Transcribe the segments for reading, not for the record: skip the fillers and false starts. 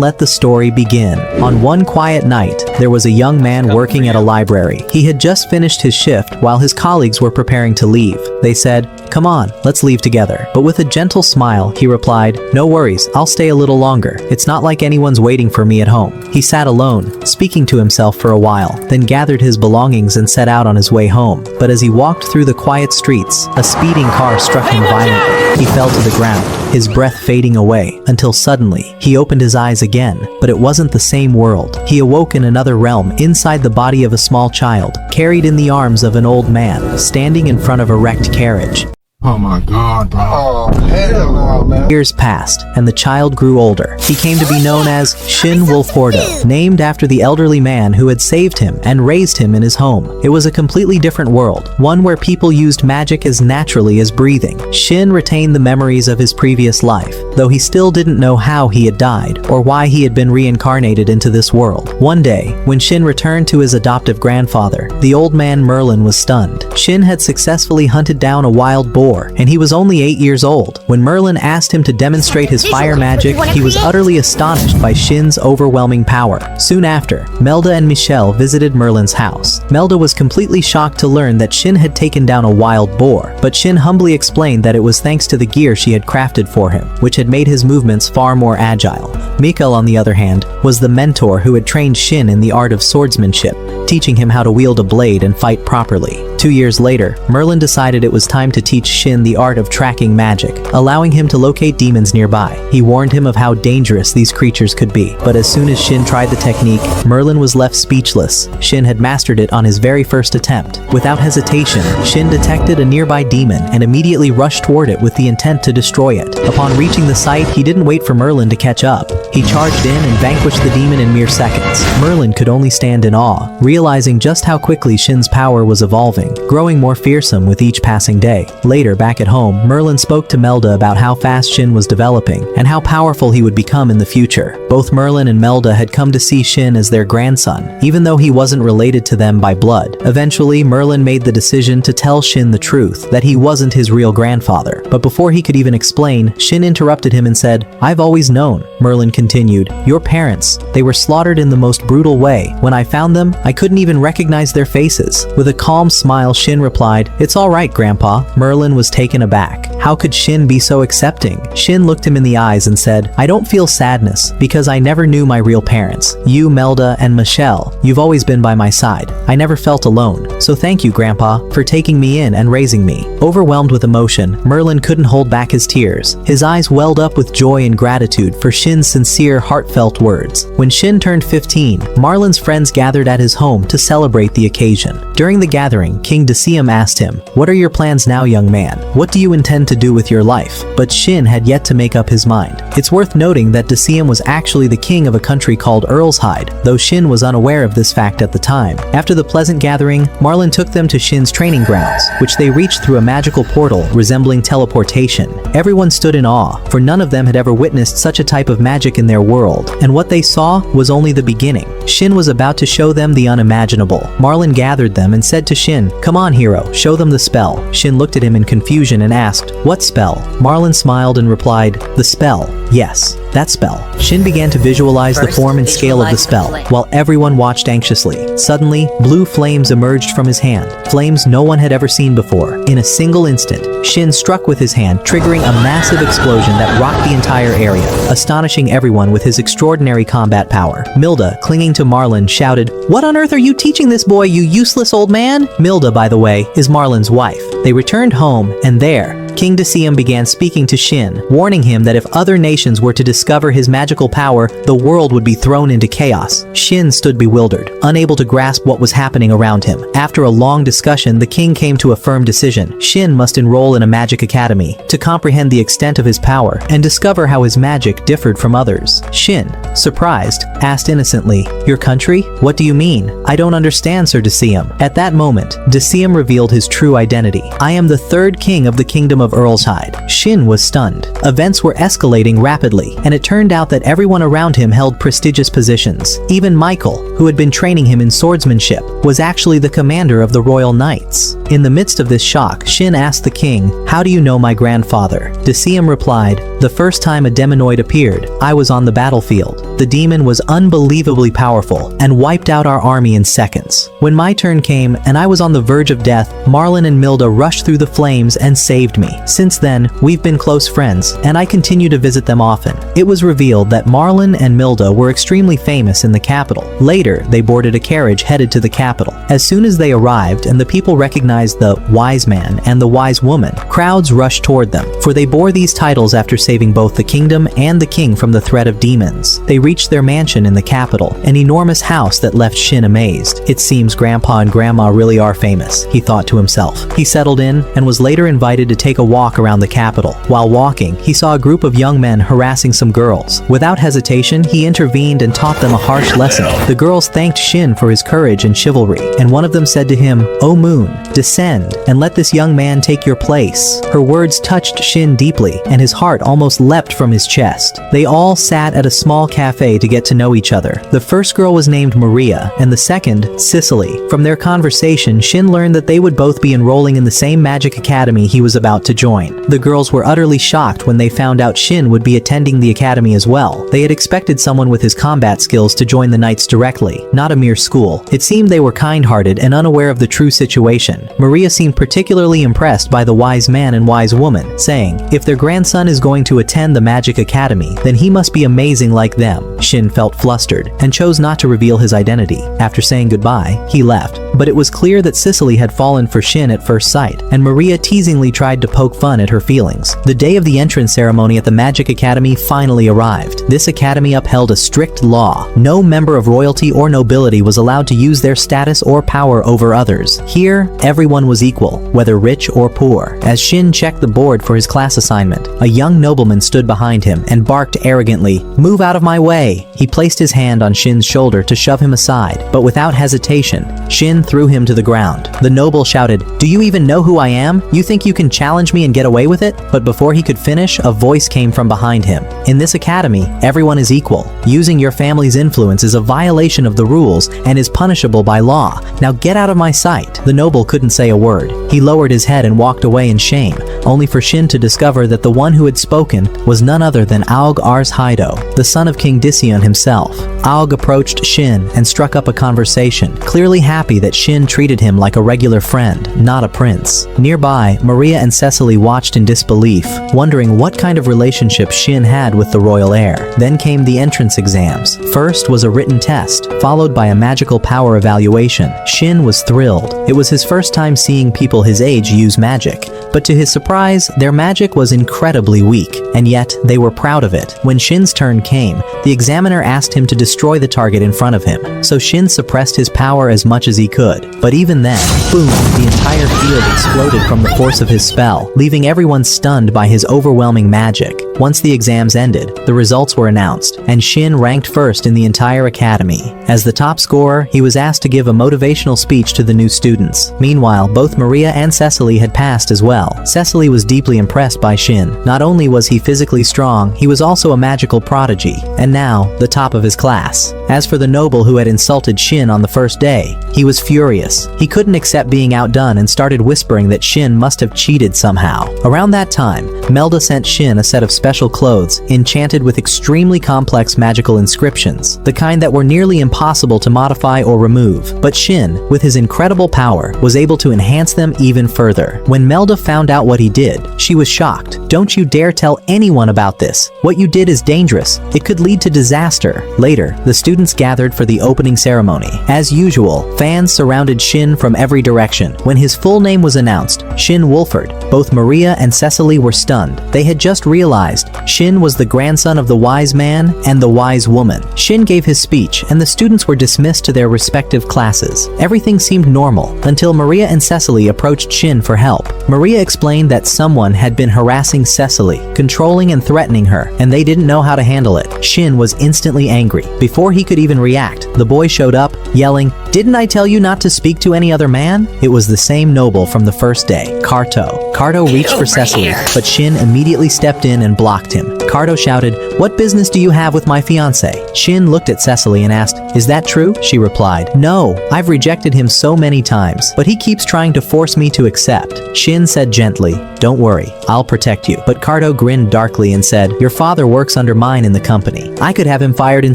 Let the story begin. On one quiet night, there was a young man working at a library. He had just finished his shift while his colleagues were preparing to leave. They said, "Come on, let's leave together." But with a gentle smile, he replied, "No worries, I'll stay a little longer. It's not like anyone's waiting for me at home." He sat alone, speaking to himself for a while, then gathered his belongings and set out on his way home. But as he walked through the quiet streets, a speeding car struck him violently. He fell to the ground, his breath fading away, until suddenly, he opened his eyes again, but it wasn't the same world. He awoke in another realm inside the body of a small child, carried in the arms of an old man, standing in front of a wrecked carriage. Oh my God, bro. Oh, hell no, man. Years passed, and the child grew older. He came to be known as Shin Wolfordo, named after the elderly man who had saved him and raised him in his home. It was a completely different world, one where people used magic as naturally as breathing. Shin retained the memories of his previous life, though he still didn't know how he had died or why he had been reincarnated into this world. One day, when Shin returned to his adoptive grandfather, the old man Merlin was stunned. Shin had successfully hunted down a wild boar, and he was only 8 years old. When Merlin asked him to demonstrate his fire magic, he was utterly astonished by Shin's overwhelming power. Soon after, Melda and Michelle visited Merlin's house. Melda was completely shocked to learn that Shin had taken down a wild boar, but Shin humbly explained that it was thanks to the gear she had crafted for him, which had made his movements far more agile. Mikkel, on the other hand, was the mentor who had trained Shin in the art of swordsmanship, teaching him how to wield a blade and fight properly. 2 years later, Merlin decided it was time to teach Shin the art of tracking magic, allowing him to locate demons nearby. He warned him of how dangerous these creatures could be, but as soon as Shin tried the technique, Merlin was left speechless. Shin had mastered it on his very first attempt. Without hesitation, Shin detected a nearby demon and immediately rushed toward it with the intent to destroy it. Upon reaching the site, he didn't wait for Merlin to catch up. He charged in and vanquished the demon in mere seconds. Merlin could only stand in awe, realizing just how quickly Shin's power was evolving, growing more fearsome with each passing day. Later, back at home, Merlin spoke to Melda about how fast Shin was developing and how powerful he would become in the future. Both Merlin and Melda had come to see Shin as their grandson, even though he wasn't related to them by blood. Eventually, Merlin made the decision to tell Shin the truth, that he wasn't his real grandfather. But before he could even explain, Shin interrupted him and said, "I've always known." Merlin continued, "Your parents, they were slaughtered in the most brutal way. When I found them, I couldn't even recognize their faces." With a calm smile, Shin replied, "It's all right, Grandpa." Merlin was taken aback. How could Shin be so accepting? Shin looked him in the eyes and said, "I don't feel sadness, because I never knew my real parents. You, Melda, and Michelle, you've always been by my side. I never felt alone. So thank you, Grandpa, for taking me in and raising me." Overwhelmed with emotion, Merlin couldn't hold back his tears. His eyes welled up with joy and gratitude for Shin's sincere, heartfelt words. When Shin turned 15, Merlin's friends gathered at his home to celebrate the occasion. During the gathering, King Decium asked him, "What are your plans now, young man? What do you intend to do with your life?" But Shin had yet to make up his mind. It's worth noting that Decium was actually the king of a country called Earlshide, though Shin was unaware of this fact at the time. After the pleasant gathering, Merlin took them to Shin's training grounds, which they reached through a magical portal resembling teleportation. Everyone stood in awe, for none of them had ever witnessed such a type of magic in their world, and what they saw was only the beginning. Shin was about to show them the unimaginable. Merlin gathered them and said to Shin, "Come on, hero, show them the spell." Shin looked at him in confusion and asked, "What spell?" Merlin smiled and replied, "The spell. Yes, that spell." Shin began to visualize the form and scale of the spell, while everyone watched anxiously. Suddenly, blue flames emerged from his hand, flames no one had ever seen before. In a single instant, Shin struck with his hand, triggering a massive explosion that rocked the entire area, astonishing everyone with his extraordinary combat power. Milda, clinging to Merlin, shouted, "What on earth are you teaching this boy, you useless old man?" Milda, by the way, is Merlin's wife. They returned home, and there, King Decium began speaking to Shin, warning him that if other nations were to discover his magical power, the world would be thrown into chaos. Shin stood bewildered, unable to grasp what was happening around him. After a long discussion, the king came to a firm decision. Shin must enroll in a magic academy to comprehend the extent of his power and discover how his magic differed from others. Shin, surprised, asked innocently, "Your country? What do you mean? I don't understand, Sir Decium." At that moment, Decium revealed his true identity. "I am the third king of the kingdom of Earlshide." Shin was stunned. Events were escalating rapidly, and it turned out that everyone around him held prestigious positions. Even Michael, who had been training him in swordsmanship, was actually the commander of the Royal Knights. In the midst of this shock, Shin asked the king, "How do you know my grandfather?" Decium replied, "The first time a demonoid appeared, I was on the battlefield." The demon was unbelievably powerful and wiped out our army in seconds. When my turn came and I was on the verge of death, Merlin and Milda rushed through the flames and saved me. Since then, we've been close friends, and I continue to visit them often. It was revealed that Merlin and Milda were extremely famous in the capital. Later, they boarded a carriage headed to the capital. As soon as they arrived and the people recognized the wise man and the wise woman, crowds rushed toward them, for they bore these titles after saving both the kingdom and the king from the threat of demons. They reached their mansion in the capital, an enormous house that left Shin amazed. It seems Grandpa and Grandma really are famous, he thought to himself. He settled in and was later invited to take a walk around the capital. While walking, he saw a group of young men harassing some girls. Without hesitation, he intervened and taught them a harsh lesson. The girls thanked Shin for his courage and chivalry, and one of them said to him, "O moon, descend and let this young man take your place." Her words touched Shin deeply, and his heart almost leapt from his chest. They all sat at a small cafe to get to know each other. The first girl was named Maria, and the second, Cicely. From their conversation, Shin learned that they would both be enrolling in the same magic academy he was about to join. The girls were utterly shocked when they found out Shin would be attending the academy as well. They had expected someone with his combat skills to join the knights directly, not a mere school. It seemed they were kind-hearted and unaware of the true situation. Maria seemed particularly impressed by the wise man and wise woman, saying, "If their grandson is going to attend the magic academy, then he must be amazing like them." Shin felt flustered and chose not to reveal his identity. After saying goodbye, he left. But it was clear that Cicely had fallen for Shin at first sight, and Maria teasingly tried to poke fun at her feelings. The day of the entrance ceremony at the Magic Academy finally arrived. This academy upheld a strict law. No member of royalty or nobility was allowed to use their status or power over others. Here, everyone was equal, whether rich or poor. As Shin checked the board for his class assignment, a young nobleman stood behind him and barked arrogantly, "Move out of my way!" He placed his hand on Shin's shoulder to shove him aside, but without hesitation, Shin threw him to the ground. The noble shouted, "Do you even know who I am? You think you can challenge me and get away with it?" But before he could finish, a voice came from behind him. "In this academy, everyone is equal. Using your family's influence is a violation of the rules and is punishable by law. Now get out of my sight." The noble couldn't say a word. He lowered his head and walked away in shame, only for Shin to discover that the one who had spoken was none other than Aug Ars Haido, the son of King Dision himself. Aug approached Shin and struck up a conversation, clearly happy that Shin treated him like a regular friend, not a prince. Nearby, Maria and Cicely watched in disbelief, wondering what kind of relationship Shin had with the royal heir. Then came the entrance exams. First was a written test, followed by a magical power evaluation. Shin was thrilled. It was his first time seeing people his age use magic, but to his surprise, their magic was incredibly weak, and yet they were proud of it. When Shin's turn came, the examiner asked him to destroy the target in front of him, so Shin suppressed his power as much as he could. But even then, boom, the entire field exploded from the force of his spell, leaving everyone stunned by his overwhelming magic. Once the exams ended, the results were announced, and Shin ranked first in the entire academy. As the top scorer, he was asked to give a motivational speech to the new students. Meanwhile, both Maria and Cicely had passed as well. Cicely was deeply impressed by Shin. Not only was he physically strong, he was also a magical prodigy, and now, the top of his class. As for the noble who had insulted Shin on the first day, he was furious. He couldn't accept being outdone and started whispering that Shin must have cheated somehow. Around that time, Melda sent Shin a set of special clothes, enchanted with extremely complex magical inscriptions, the kind that were nearly impossible to modify or remove. But Shin, with his incredible power, was able to enhance them even further. When Melda found out what he did, she was shocked. "Don't you dare tell anyone about this. What you did is dangerous. It could lead to disaster." Later, the students gathered for the opening ceremony. As usual, fans surrounded Shin from every direction. When his full name was announced, Shin Wolford, both Maria and Cicely were stunned. They had just realized Shin was the grandson of the wise man and the wise woman. Shin gave his speech, and the students were dismissed to their respective classes. Everything seemed normal until Maria and Cicely approached Shin for help. Maria explained that someone had been harassing Cicely, controlling and threatening her, and they didn't know how to handle it. Shin was instantly angry. Before he could even react, the boy showed up, yelling, "Didn't I tell you not to speak to any other man?" It was the same noble from the first day, Karto. Karto reached for Cicely, but Shin immediately stepped in and blocked him. Cardo shouted, "What business do you have with my fiancé?" Shin looked at Cecily and asked, "Is that true?" She replied, "No, I've rejected him so many times, but he keeps trying to force me to accept." Shin said gently, "Don't worry, I'll protect you." But Cardo grinned darkly and said, "Your father works under mine in the company. I could have him fired in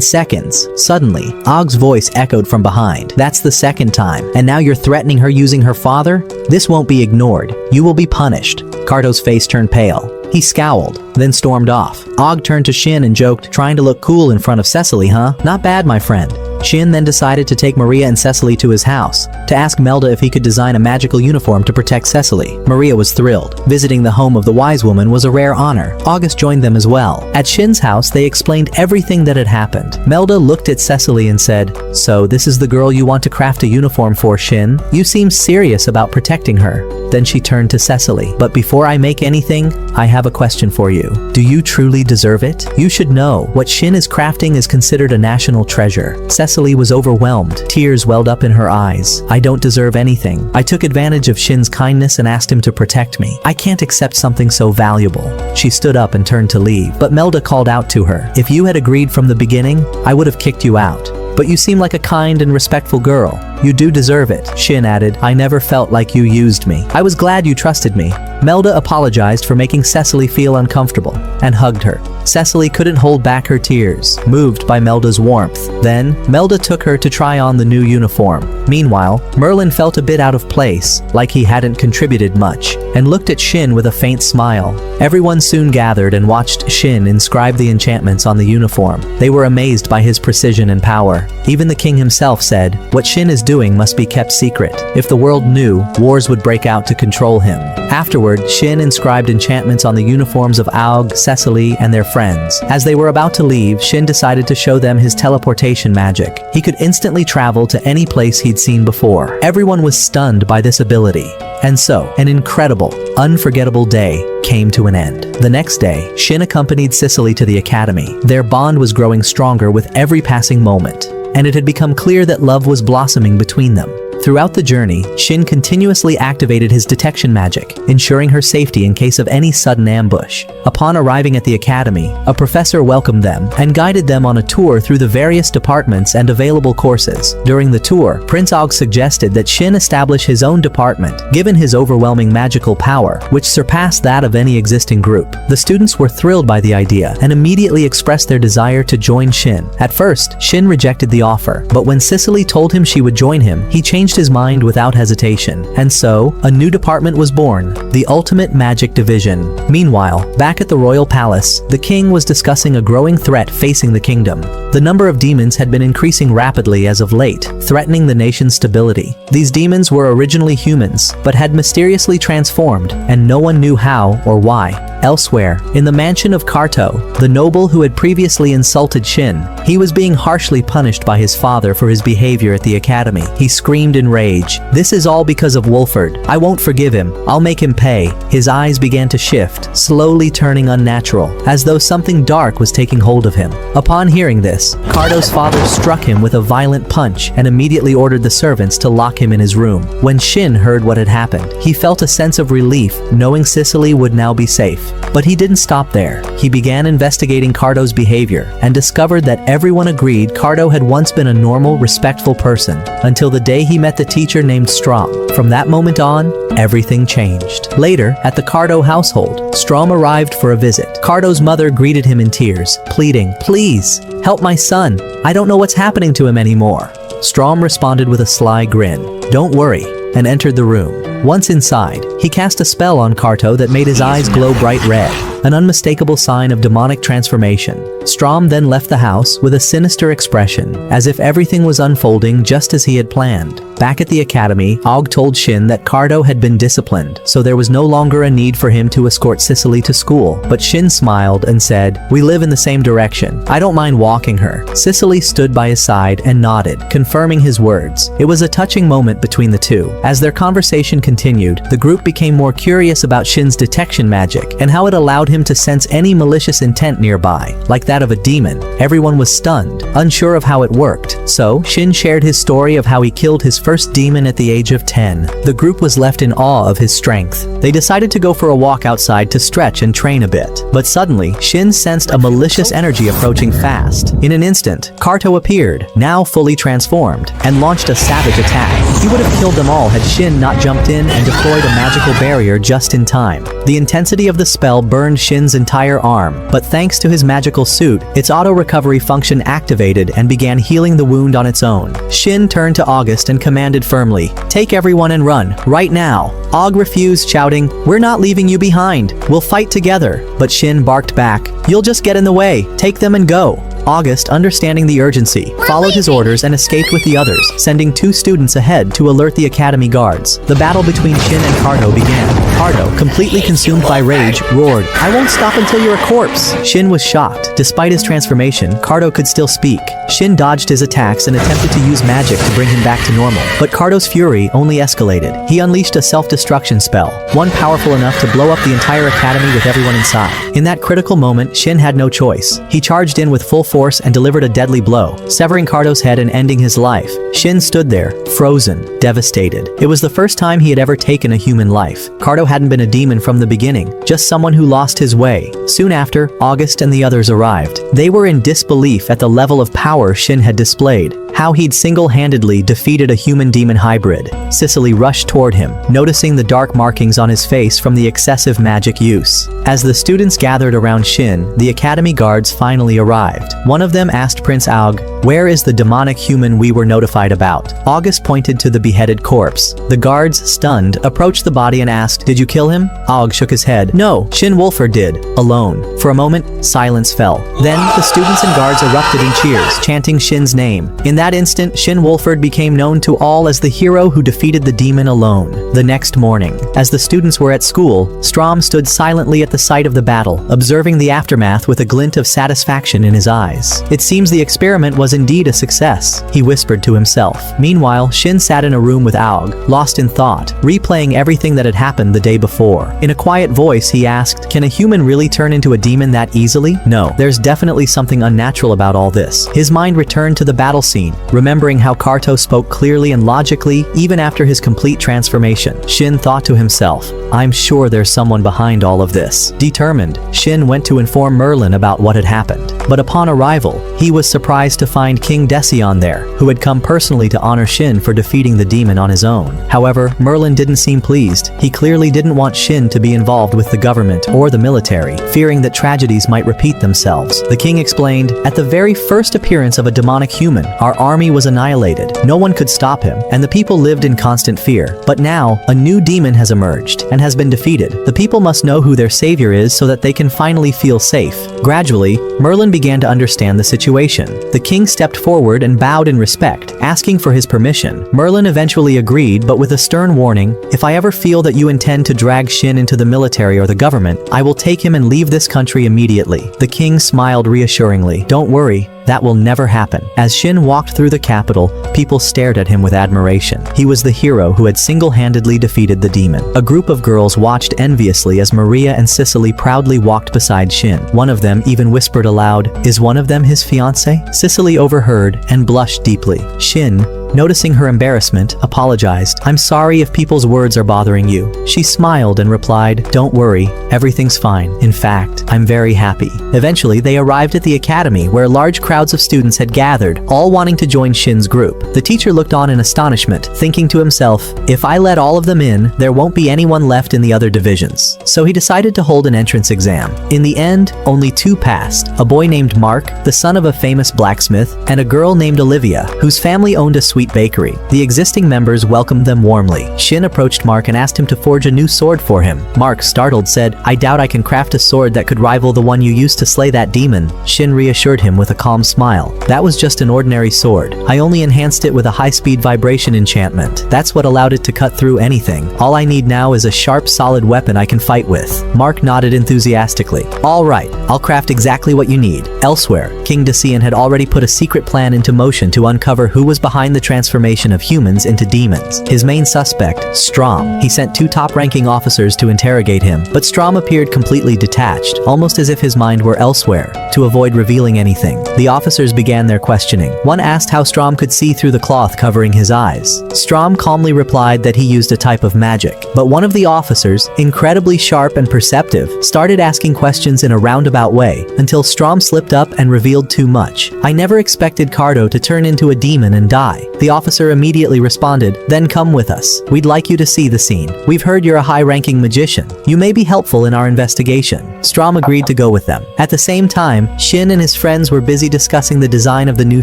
seconds." Suddenly, Og's voice echoed from behind. "That's the second time, and now you're threatening her using her father? This won't be ignored. You will be punished." Cardo's face turned pale. He scowled, then stormed off. Og turned to Shin and joked, "Trying to look cool in front of Cecily, huh? Not bad, my friend." Shin then decided to take Maria and Cecily to his house to ask Melda if he could design a magical uniform to protect Cecily. Maria was thrilled. Visiting the home of the wise woman was a rare honor. August joined them as well. At Shin's house, they explained everything that had happened. Melda looked at Cecily and said, "So this is the girl you want to craft a uniform for, Shin? You seem serious about protecting her." Then she turned to Cecily. "But before I make anything, I have a question for you. Do you truly deserve it? You should know, what Shin is crafting is considered a national treasure." Cecily was overwhelmed. Tears welled up in her eyes. "I don't deserve anything. I took advantage of Shin's kindness and asked him to protect me. I can't accept something so valuable." She stood up and turned to leave, but Melda called out to her, "If you had agreed from the beginning, I would have kicked you out. But you seem like a kind and respectful girl. You do deserve it." Shin added, "I never felt like you used me. I was glad you trusted me." Melda apologized for making Cecily feel uncomfortable and hugged her. Cecily couldn't hold back her tears, moved by Melda's warmth. Then, Melda took her to try on the new uniform. Meanwhile, Merlin felt a bit out of place, like he hadn't contributed much, and looked at Shin with a faint smile. Everyone soon gathered and watched Shin inscribe the enchantments on the uniform. They were amazed by his precision and power. Even the king himself said, "What Shin is doing must be kept secret. If the world knew, wars would break out to control him." Afterward, Shin inscribed enchantments on the uniforms of Aug, Cecily, and their friends. As they were about to leave, Shin decided to show them his teleportation magic. He could instantly travel to any place he'd seen before. Everyone was stunned by this ability. And so, an incredible, unforgettable day came to an end. The next day, Shin accompanied Cecily to the academy. Their bond was growing stronger with every passing moment, and it had become clear that love was blossoming between them. Throughout the journey, Shin continuously activated his detection magic, ensuring her safety in case of any sudden ambush. Upon arriving at the academy, a professor welcomed them and guided them on a tour through the various departments and available courses. During the tour, Prince Og suggested that Shin establish his own department, given his overwhelming magical power, which surpassed that of any existing group. The students were thrilled by the idea and immediately expressed their desire to join Shin. At first, Shin rejected the offer, but when Cecily told him she would join him, he changed his mind without hesitation. And so, a new department was born, the Ultimate Magic Division. Meanwhile, back at the royal palace, the king was discussing a growing threat facing the kingdom. The number of demons had been increasing rapidly as of late, threatening the nation's stability. These demons were originally humans, but had mysteriously transformed, and no one knew how or why. Elsewhere, in the mansion of Karto, the noble who had previously insulted Shin, he was being harshly punished by his father for his behavior at the academy. He screamed in rage, "This is all because of Wolford. I won't forgive him. I'll make him pay." His eyes began to shift, slowly turning unnatural, as though something dark was taking hold of him. Upon hearing this, Karto's father struck him with a violent punch and immediately ordered the servants to lock him in his room. When Shin heard what had happened, he felt a sense of relief, knowing Cecily would now be safe. But he didn't stop there. He began investigating Karto's behavior and discovered that everyone agreed Karto had once been a normal, respectful person, until the day he met the teacher named Strom. From that moment on, everything changed. Later, at the Karto household, Strom arrived for a visit. Karto's mother greeted him in tears, pleading, "Please, help my son. I don't know what's happening to him anymore." Strom responded with a sly grin, "Don't worry," and entered the room. Once inside, he cast a spell on Karto that made his eyes glow bright red, an unmistakable sign of demonic transformation. Strom then left the house with a sinister expression, as if everything was unfolding just as he had planned. Back at the academy, Og told Shin that Karto had been disciplined, so there was no longer a need for him to escort Cecily to school. But Shin smiled and said, "We live in the same direction. I don't mind walking her." Cecily stood by his side and nodded, confirming his words. It was a touching moment between the two. As their conversation continued, the group became more curious about Shin's detection magic and how it allowed him to sense any malicious intent nearby, like that of a demon. Everyone was stunned, unsure of how it worked. So, Shin shared his story of how he killed his first demon at the age of 10. The group was left in awe of his strength. They decided to go for a walk outside to stretch and train a bit. But suddenly, Shin sensed a malicious energy approaching fast. In an instant, Karuto appeared, now fully transformed, and launched a savage attack. He would have killed them all had Shin not jumped in and deployed a magical barrier just in time. The intensity of the spell burned Shin's entire arm, but thanks to his magical suit, its auto-recovery function activated and began healing the wound on its own. Shin turned to August and commanded firmly, "Take everyone and run, right now." Aug refused, shouting, "We're not leaving you behind. We'll fight together." But Shin barked back, "You'll just get in the way. Take them and go." August, understanding the urgency, followed his orders and escaped with the others, sending 2 students ahead to alert the academy guards. The battle between Shin and Karuto began. Karuto, completely consumed by rage, roared, "I won't stop until you're a corpse." Shin was shocked. Despite his transformation, Karuto could still speak. Shin dodged his attacks and attempted to use magic to bring him back to normal. But Karuto's fury only escalated. He unleashed a self-destruction spell, one powerful enough to blow up the entire academy with everyone inside. In that critical moment, Shin had no choice. He charged in with full force and delivered a deadly blow, severing Karuto's head and ending his life. Shin stood there, frozen, devastated. It was the first time he had ever taken a human life. Karuto hadn't been a demon from the beginning, just someone who lost his way. Soon after, August and the others arrived. They were in disbelief at the level of power Shin had displayed, how he'd single-handedly defeated a human-demon hybrid. Cicely rushed toward him, noticing the dark markings on his face from the excessive magic use. As the students gathered around Shin, the academy guards finally arrived. One of them asked Prince Aug, "Where is the demonic human we were notified about?" August pointed to the beheaded corpse. The guards, stunned, approached the body and asked, "Did you kill him?" Aug shook his head. "No, Shin Wolfer did, alone." For a moment, silence fell. Then, the students and guards erupted in cheers, chanting Shin's name. In that instant, Shin Wolford became known to all as the hero who defeated the demon alone. The next morning, as the students were at school, Strom stood silently at the site of the battle, observing the aftermath with a glint of satisfaction in his eyes. It seems the experiment was indeed a success, he whispered to himself. Meanwhile, Shin sat in a room with Aug, lost in thought, replaying everything that had happened the day before. In a quiet voice, he asked, "Can a human really turn into a demon that easily? No, there's definitely something unnatural about all this." His mind returned to the battle scene, remembering how Karuto spoke clearly and logically even after his complete transformation. Shin thought to himself, "I'm sure there's someone behind all of this." Determined, Shin went to inform Merlin about what had happened. But upon arrival, he was surprised to find King Decion there, who had come personally to honor Shin for defeating the demon on his own. However, Merlin didn't seem pleased. He clearly didn't want Shin to be involved with the government or the military, fearing that tragedies might repeat themselves. The king explained, "At the very first appearance of a demonic human, our army was annihilated. No one could stop him, and the people lived in constant fear. But now, a new demon has emerged and has been defeated. The people must know who their savior is so that they can finally feel safe." Gradually, Merlin began to understand the situation. The king stepped forward and bowed in respect, asking for his permission. Merlin eventually agreed, but with a stern warning, "If I ever feel that you intend to drag Shin into the military or the government, I will take him and leave this country immediately." The king smiled reassuringly. "Don't worry. That will never happen." As Shin walked through the capital, people stared at him with admiration. He was the hero who had single-handedly defeated the demon. A group of girls watched enviously as Maria and Cicely proudly walked beside Shin. One of them even whispered aloud, "Is one of them his fiancé?" Cicely overheard and blushed deeply. Shin, noticing her embarrassment, apologized. "I'm sorry if people's words are bothering you." She smiled and replied, "Don't worry, everything's fine. In fact, I'm very happy." Eventually, they arrived at the academy where large crowds of students had gathered, all wanting to join Shin's group. The teacher looked on in astonishment, thinking to himself, "If I let all of them in, there won't be anyone left in the other divisions." So he decided to hold an entrance exam. In the end, only 2 passed, a boy named Mark, the son of a famous blacksmith, and a girl named Olivia, whose family owned a sweet bakery. The existing members welcomed them warmly. Shin approached Mark and asked him to forge a new sword for him. Mark, startled, said, "I doubt I can craft a sword that could rival the one you used to slay that demon." Shin reassured him with a calm smile. "That was just an ordinary sword. I only enhanced it with a high-speed vibration enchantment. That's what allowed it to cut through anything. All I need now is a sharp, solid weapon I can fight with." Mark nodded enthusiastically. "All right, I'll craft exactly what you need." Elsewhere, King Decion had already put a secret plan into motion to uncover who was behind the transformation of humans into demons. His main suspect, Strom. He sent 2 top-ranking officers to interrogate him, but Strom appeared completely detached, almost as if his mind were elsewhere. To avoid revealing anything, the officers began their questioning. One asked how Strom could see through the cloth covering his eyes. Strom calmly replied that he used a type of magic. But one of the officers, incredibly sharp and perceptive, started asking questions in a roundabout way, until Strom slipped up and revealed too much. "I never expected Cardo to turn into a demon and die." The officer immediately responded, "Then come with us. We'd like you to see the scene. We've heard you're a high-ranking magician. You may be helpful in our investigation." Strom agreed to go with them. At the same time, Shin and his friends were busy discussing the design of the new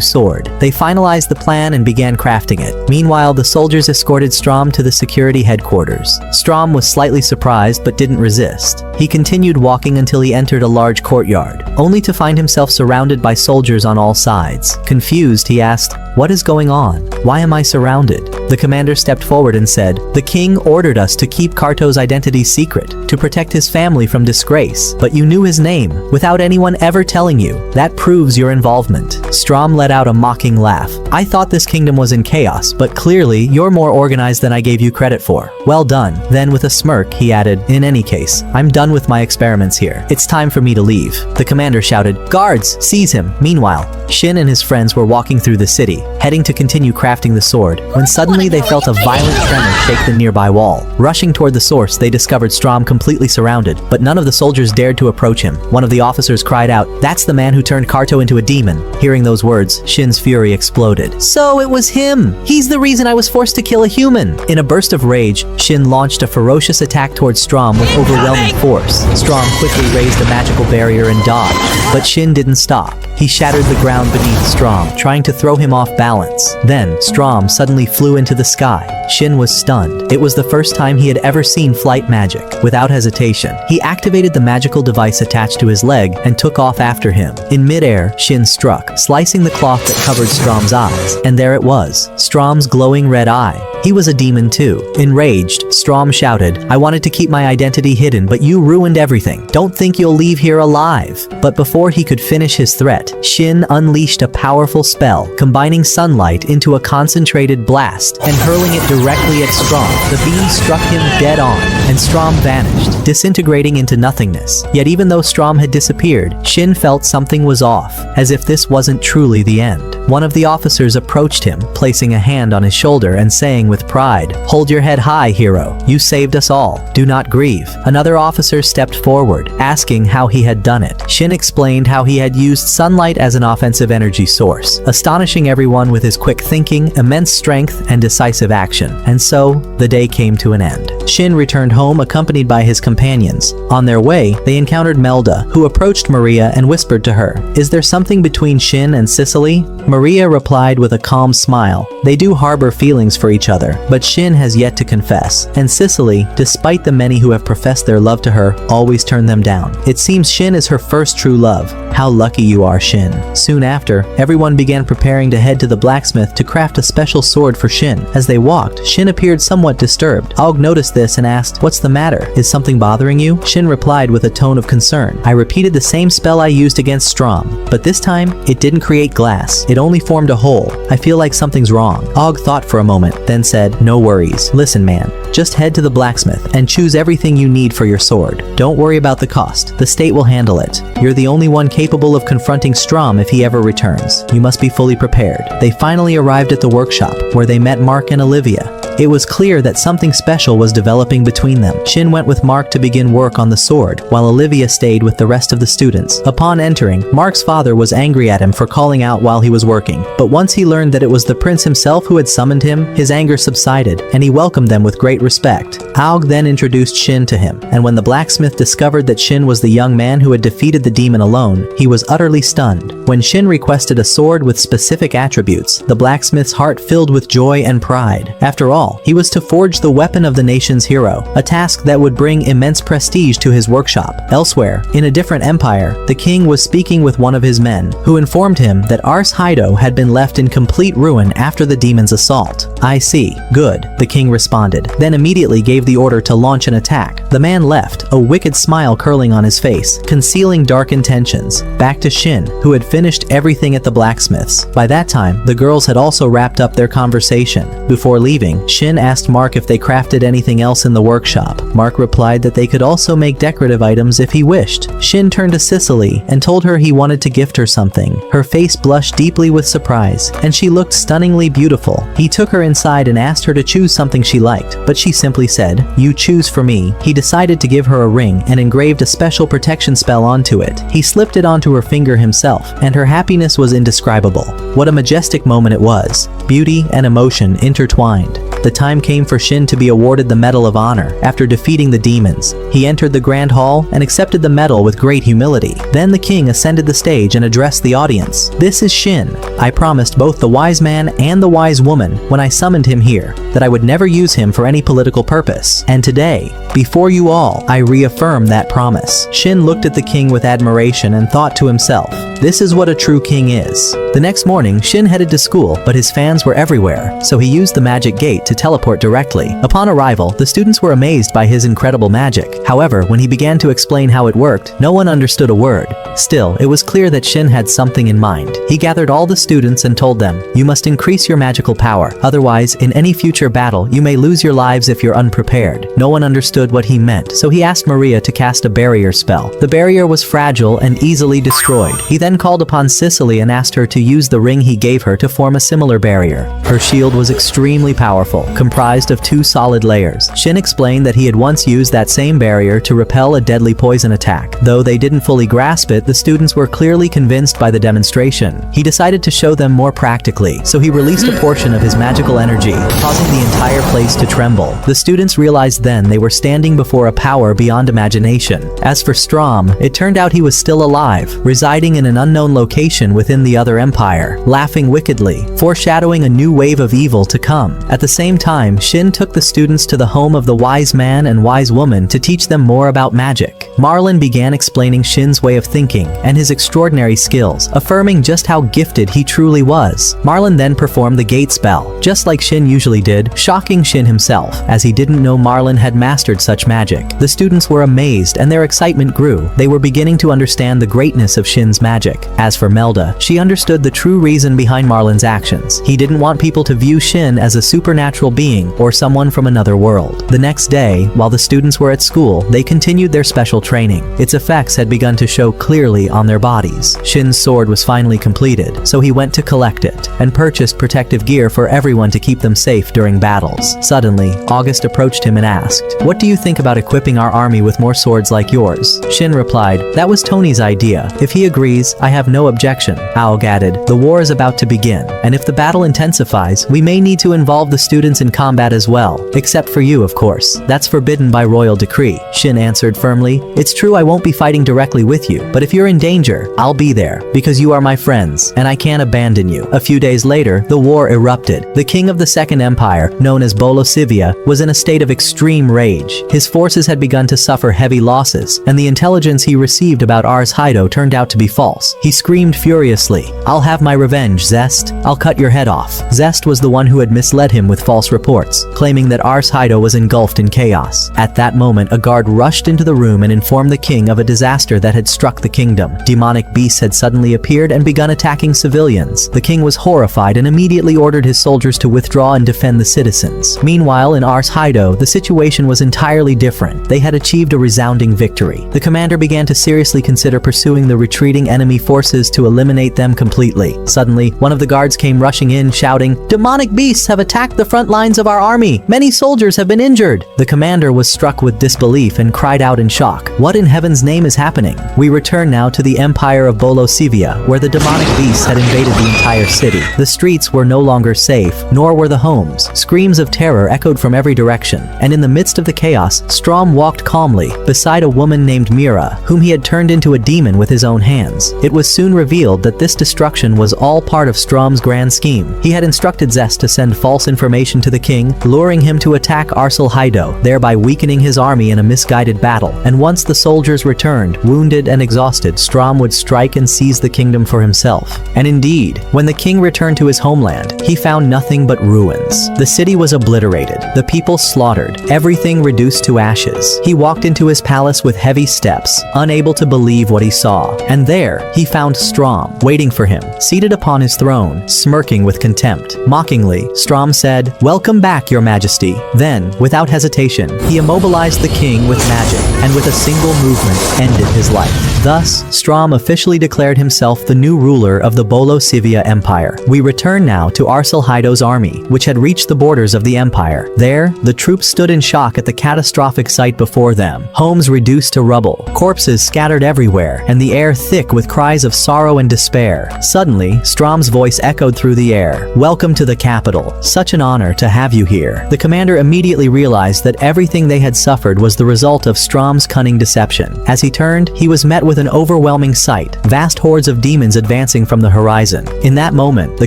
sword. They finalized the plan and began crafting it. Meanwhile, the soldiers escorted Strom to the security headquarters. Strom was slightly surprised but didn't resist. He continued walking until he entered a large courtyard, only to find himself surrounded by soldiers on all sides. Confused, he asked, "What is going on? Why am I surrounded?" The commander stepped forward and said, "The king ordered us to keep Carto's identity secret, to protect his family from disgrace. But you knew his name, without anyone ever telling you. That proves your involvement." Strom let out a mocking laugh. "I thought this kingdom was in chaos, but clearly you're more organized than I gave you credit for. Well done." Then with a smirk, he added, "In any case, I'm done with my experiments here. It's time for me to leave." The commander shouted, "Guards, seize him!" Meanwhile, Shin and his friends were walking through the city, heading to continue crafting the sword, when suddenly they felt a violent tremor shake the nearby wall. Rushing toward the source, they discovered Strom completely surrounded, but none of the soldiers dared to approach him. One of the officers cried out, "That's the man who turned Carto into a demon." Hearing those words, Shin's fury exploded. "So it was him! He's the reason I was forced to kill a human!" In a burst of rage, Shin launched a ferocious attack towards Strom with overwhelming force. Strom quickly raised a magical barrier and dodged, but Shin didn't stop. He shattered the ground beneath Strom, trying to throw him off balance. Then, Strom suddenly flew into the sky. Shin was stunned. It was the first time he had ever seen flight magic. Without hesitation, he activated the magical device attached to his leg and took off after him. In midair, Shin struck, slicing the cloth that covered Strom's eyes. And there it was, Strom's glowing red eye. He was a demon too. Enraged, Strom shouted, "I wanted to keep my identity hidden, but you ruined everything. Don't think you'll leave here alive." But before he could finish his threat, Shin unleashed a powerful spell, combining sunlight into a concentrated blast and hurling it directly at Strom. The beam struck him dead on, and Strom vanished, disintegrating into nothingness. Yet even though Strom had disappeared, Shin felt something was off, as if this wasn't truly the end. One of the officers approached him, placing a hand on his shoulder and saying with pride, "Hold your head high, hero. You saved us all. Do not grieve." Another officer stepped forward, asking how he had done it. Shin explained how he had used sunlight as an offensive energy source, astonishing everyone with his quick thinking, immense strength, and decisive action. And so, the day came to an end. Shin returned home accompanied by his companions. On their way, they encountered Melda, who approached Maria and whispered to her, "Is there something between Shin and Sicily?" Maria replied with a calm smile, "They do harbor feelings for each other, but Shin has yet to confess, and Sicily, despite the many who have professed their love to her, always turn them down. It seems Shin is her first true love. How lucky you are, Shin." Soon after, everyone began preparing to head to the blacksmith to craft a special sword for Shin. As they walked, Shin appeared somewhat disturbed. Og noticed this and asked, "What's the matter? Is something bothering you?" Shin replied with a tone of concern, "I repeated the same spell I used against Strom, but this time, it didn't create glass. It only formed a hole. I feel like something's wrong." Og thought for a moment, then said, "No worries. Listen, man. Just head to the blacksmith and choose everything you need for your sword. Don't worry about the cost. The state will handle it. You're the only one capable of confronting Strom if he ever returns. You must be fully prepared." They finally arrived at the workshop, where they met Mark and Olivia. It was clear that something special was developing between them. Shin went with Mark to begin work on the sword, while Olivia stayed with the rest of the students. Upon entering, Mark's father was angry at him for calling out while he was working. But once he learned that it was the prince himself who had summoned him, his anger subsided, and he welcomed them with great respect. Aug then introduced Shin to him, and when the blacksmith discovered that Shin was the young man who had defeated the demon alone, he was utterly stunned. When Shin requested a sword with specific attributes, the blacksmith's heart filled with joy and pride. After all, all, he was to forge the weapon of the nation's hero, a task that would bring immense prestige to his workshop. Elsewhere, in a different empire, the king was speaking with one of his men, who informed him that Ars Haido had been left in complete ruin after the demon's assault. "I see. Good," the king responded, then immediately gave the order to launch an attack. The man left, a wicked smile curling on his face, concealing dark intentions. Back to Shin, who had finished everything at the blacksmith's. By that time, the girls had also wrapped up their conversation. Before leaving, Shin asked Mark if they crafted anything else in the workshop. Mark replied that they could also make decorative items if he wished. Shin turned to Cicely and told her he wanted to gift her something. Her face blushed deeply with surprise, and she looked stunningly beautiful. He took her inside and asked her to choose something she liked, but she simply said, "You choose for me." He decided to give her a ring and engraved a special protection spell onto it. He slipped it onto her finger himself, and her happiness was indescribable. What a majestic moment it was. Beauty and emotion intertwined. The time came for Shin to be awarded the Medal of Honor after defeating the demons. He entered the Grand Hall and accepted the medal with great humility. Then the king ascended the stage and addressed the audience. "This is Shin. I promised both the wise man and the wise woman when I summoned him here that I would never use him for any political purpose. And today, before you all, I reaffirm that promise." Shin looked at the king with admiration and thought to himself, "This is what a true king is." The next morning, Shin headed to school, but his fans were everywhere, so he used the magic gate to teleport directly. Upon arrival, the students were amazed by his incredible magic. However, when he began to explain how it worked, no one understood a word. Still, it was clear that Shin had something in mind. He gathered all the students and told them, "You must increase your magical power. Otherwise, in any future battle, you may lose your lives if you're unprepared." No one understood what he meant, so he asked Maria to cast a barrier spell. The barrier was fragile and easily destroyed. He then called upon Cicely and asked her to use the ring he gave her to form a similar barrier. Her shield was extremely powerful, comprised of 2 solid layers. Shin explained that he had once used that same barrier to repel a deadly poison attack. Though they didn't fully grasp it, the students were clearly convinced by the demonstration. He decided to show them more practically, so he released a portion of his magical energy, causing the entire place to tremble. The students realized then they were standing before a power beyond imagination. As for Strom, it turned out he was still alive, residing in an unknown location within the other empire, laughing wickedly, foreshadowing a new wave of evil to come. At the same time, Shin took the students to the home of the wise man and wise woman to teach them more about magic. Merlin began explaining Shin's way of thinking and his extraordinary skills, affirming just how gifted he truly was. Merlin then performed the gate spell, just like Shin usually did, shocking Shin himself, as he didn't know Merlin had mastered such magic. The students were amazed and their excitement grew. They were beginning to understand the greatness of Shin's magic. As for Melda, she understood the true reason behind Merlin's actions. He didn't want people to view Shin as a supernatural being or someone from another world. The next day, while the students were at school, they continued their special training. Its effects had begun to show clearly on their bodies. Shin's sword was finally completed, so he went to collect it and purchased protective gear for everyone to keep them safe during battles. Suddenly, August approached him and asked, "What do you think about equipping our army with more swords like yours?" Shin replied, "That was Tony's idea. If he agrees, I have no objection." Aug added, "The war is about to begin, and if the battle intensifies, we may need to involve the students in combat as well. Except for you, of course. That's forbidden by royal decree." Shin answered firmly, "It's true I won't be fighting directly with you, but if you're in danger, I'll be there, because you are my friends, and I can't abandon you." A few days later, the war erupted. The king of the Second Empire, known as Bolosivia, was in a state of extreme rage. His forces had begun to suffer heavy losses, and the intelligence he received about Ars Haido turned out to be false. He screamed furiously, "I'll have my revenge, Zest. I'll cut your head off." Zest was the one who had misled him with false reports, claiming that Ars Haido was engulfed in chaos. At that moment, a guard rushed into the room and informed the king of a disaster that had struck the kingdom. Demonic beasts had suddenly appeared and begun attacking civilians. The king was horrified and immediately ordered his soldiers to withdraw and defend the citizens. Meanwhile, in Ars Haido, the situation was entirely different. They had achieved a resounding victory. The commander began to seriously consider pursuing the retreating enemy forces to eliminate them completely. Suddenly, one of the guards came rushing in, shouting, "Demonic beasts have attacked the front lines of our army. Many soldiers have been injured." The commander was struck with disbelief and cried out in shock, "What in heaven's name is happening?" We return now to the empire of Bolosivia, where the demonic beasts had invaded the entire city. The streets were no longer safe, nor were the homes. Screams of terror echoed from every direction, and in the midst of the chaos, Strom walked calmly beside a woman named Mira, whom he had turned into a demon with his own hands. It was soon revealed that this destruction was all part of Strom's grand scheme. He had instructed Zest to send false information to the king, luring him to attack Haido, thereby weakening his army in a misguided battle. And once the soldiers returned, wounded and exhausted, Strom would strike and seize the kingdom for himself. And indeed, when the king returned to his homeland, he found nothing but ruins. The city was obliterated, the people slaughtered, everything reduced to ashes. He walked into his palace with heavy steps, unable to believe what he saw. And there, he found Strom, waiting for him, seated upon his throne, smirking with contempt. Mockingly, Strom said, "Welcome back, your majesty." Then, without hesitation, he immobilized the king with magic, and with a single movement, ended his life. Thus, Strom officially declared himself the new ruler of the Bolosivia Empire. We return now to Haido's army, which had reached the borders of the empire. There, the troops stood in shock at the catastrophic sight before them. Homes reduced to rubble, corpses scattered everywhere, and the air thick with cries of sorrow and despair. Suddenly, Strom's voice echoed through the air. "Welcome to the capital. Such an honor to have you here." The commander immediately realized that everything they had suffered was the result of Strom's cunning deception. As he turned, he was met with an overwhelming sight, vast hordes of demons advancing from the horizon. In that moment, the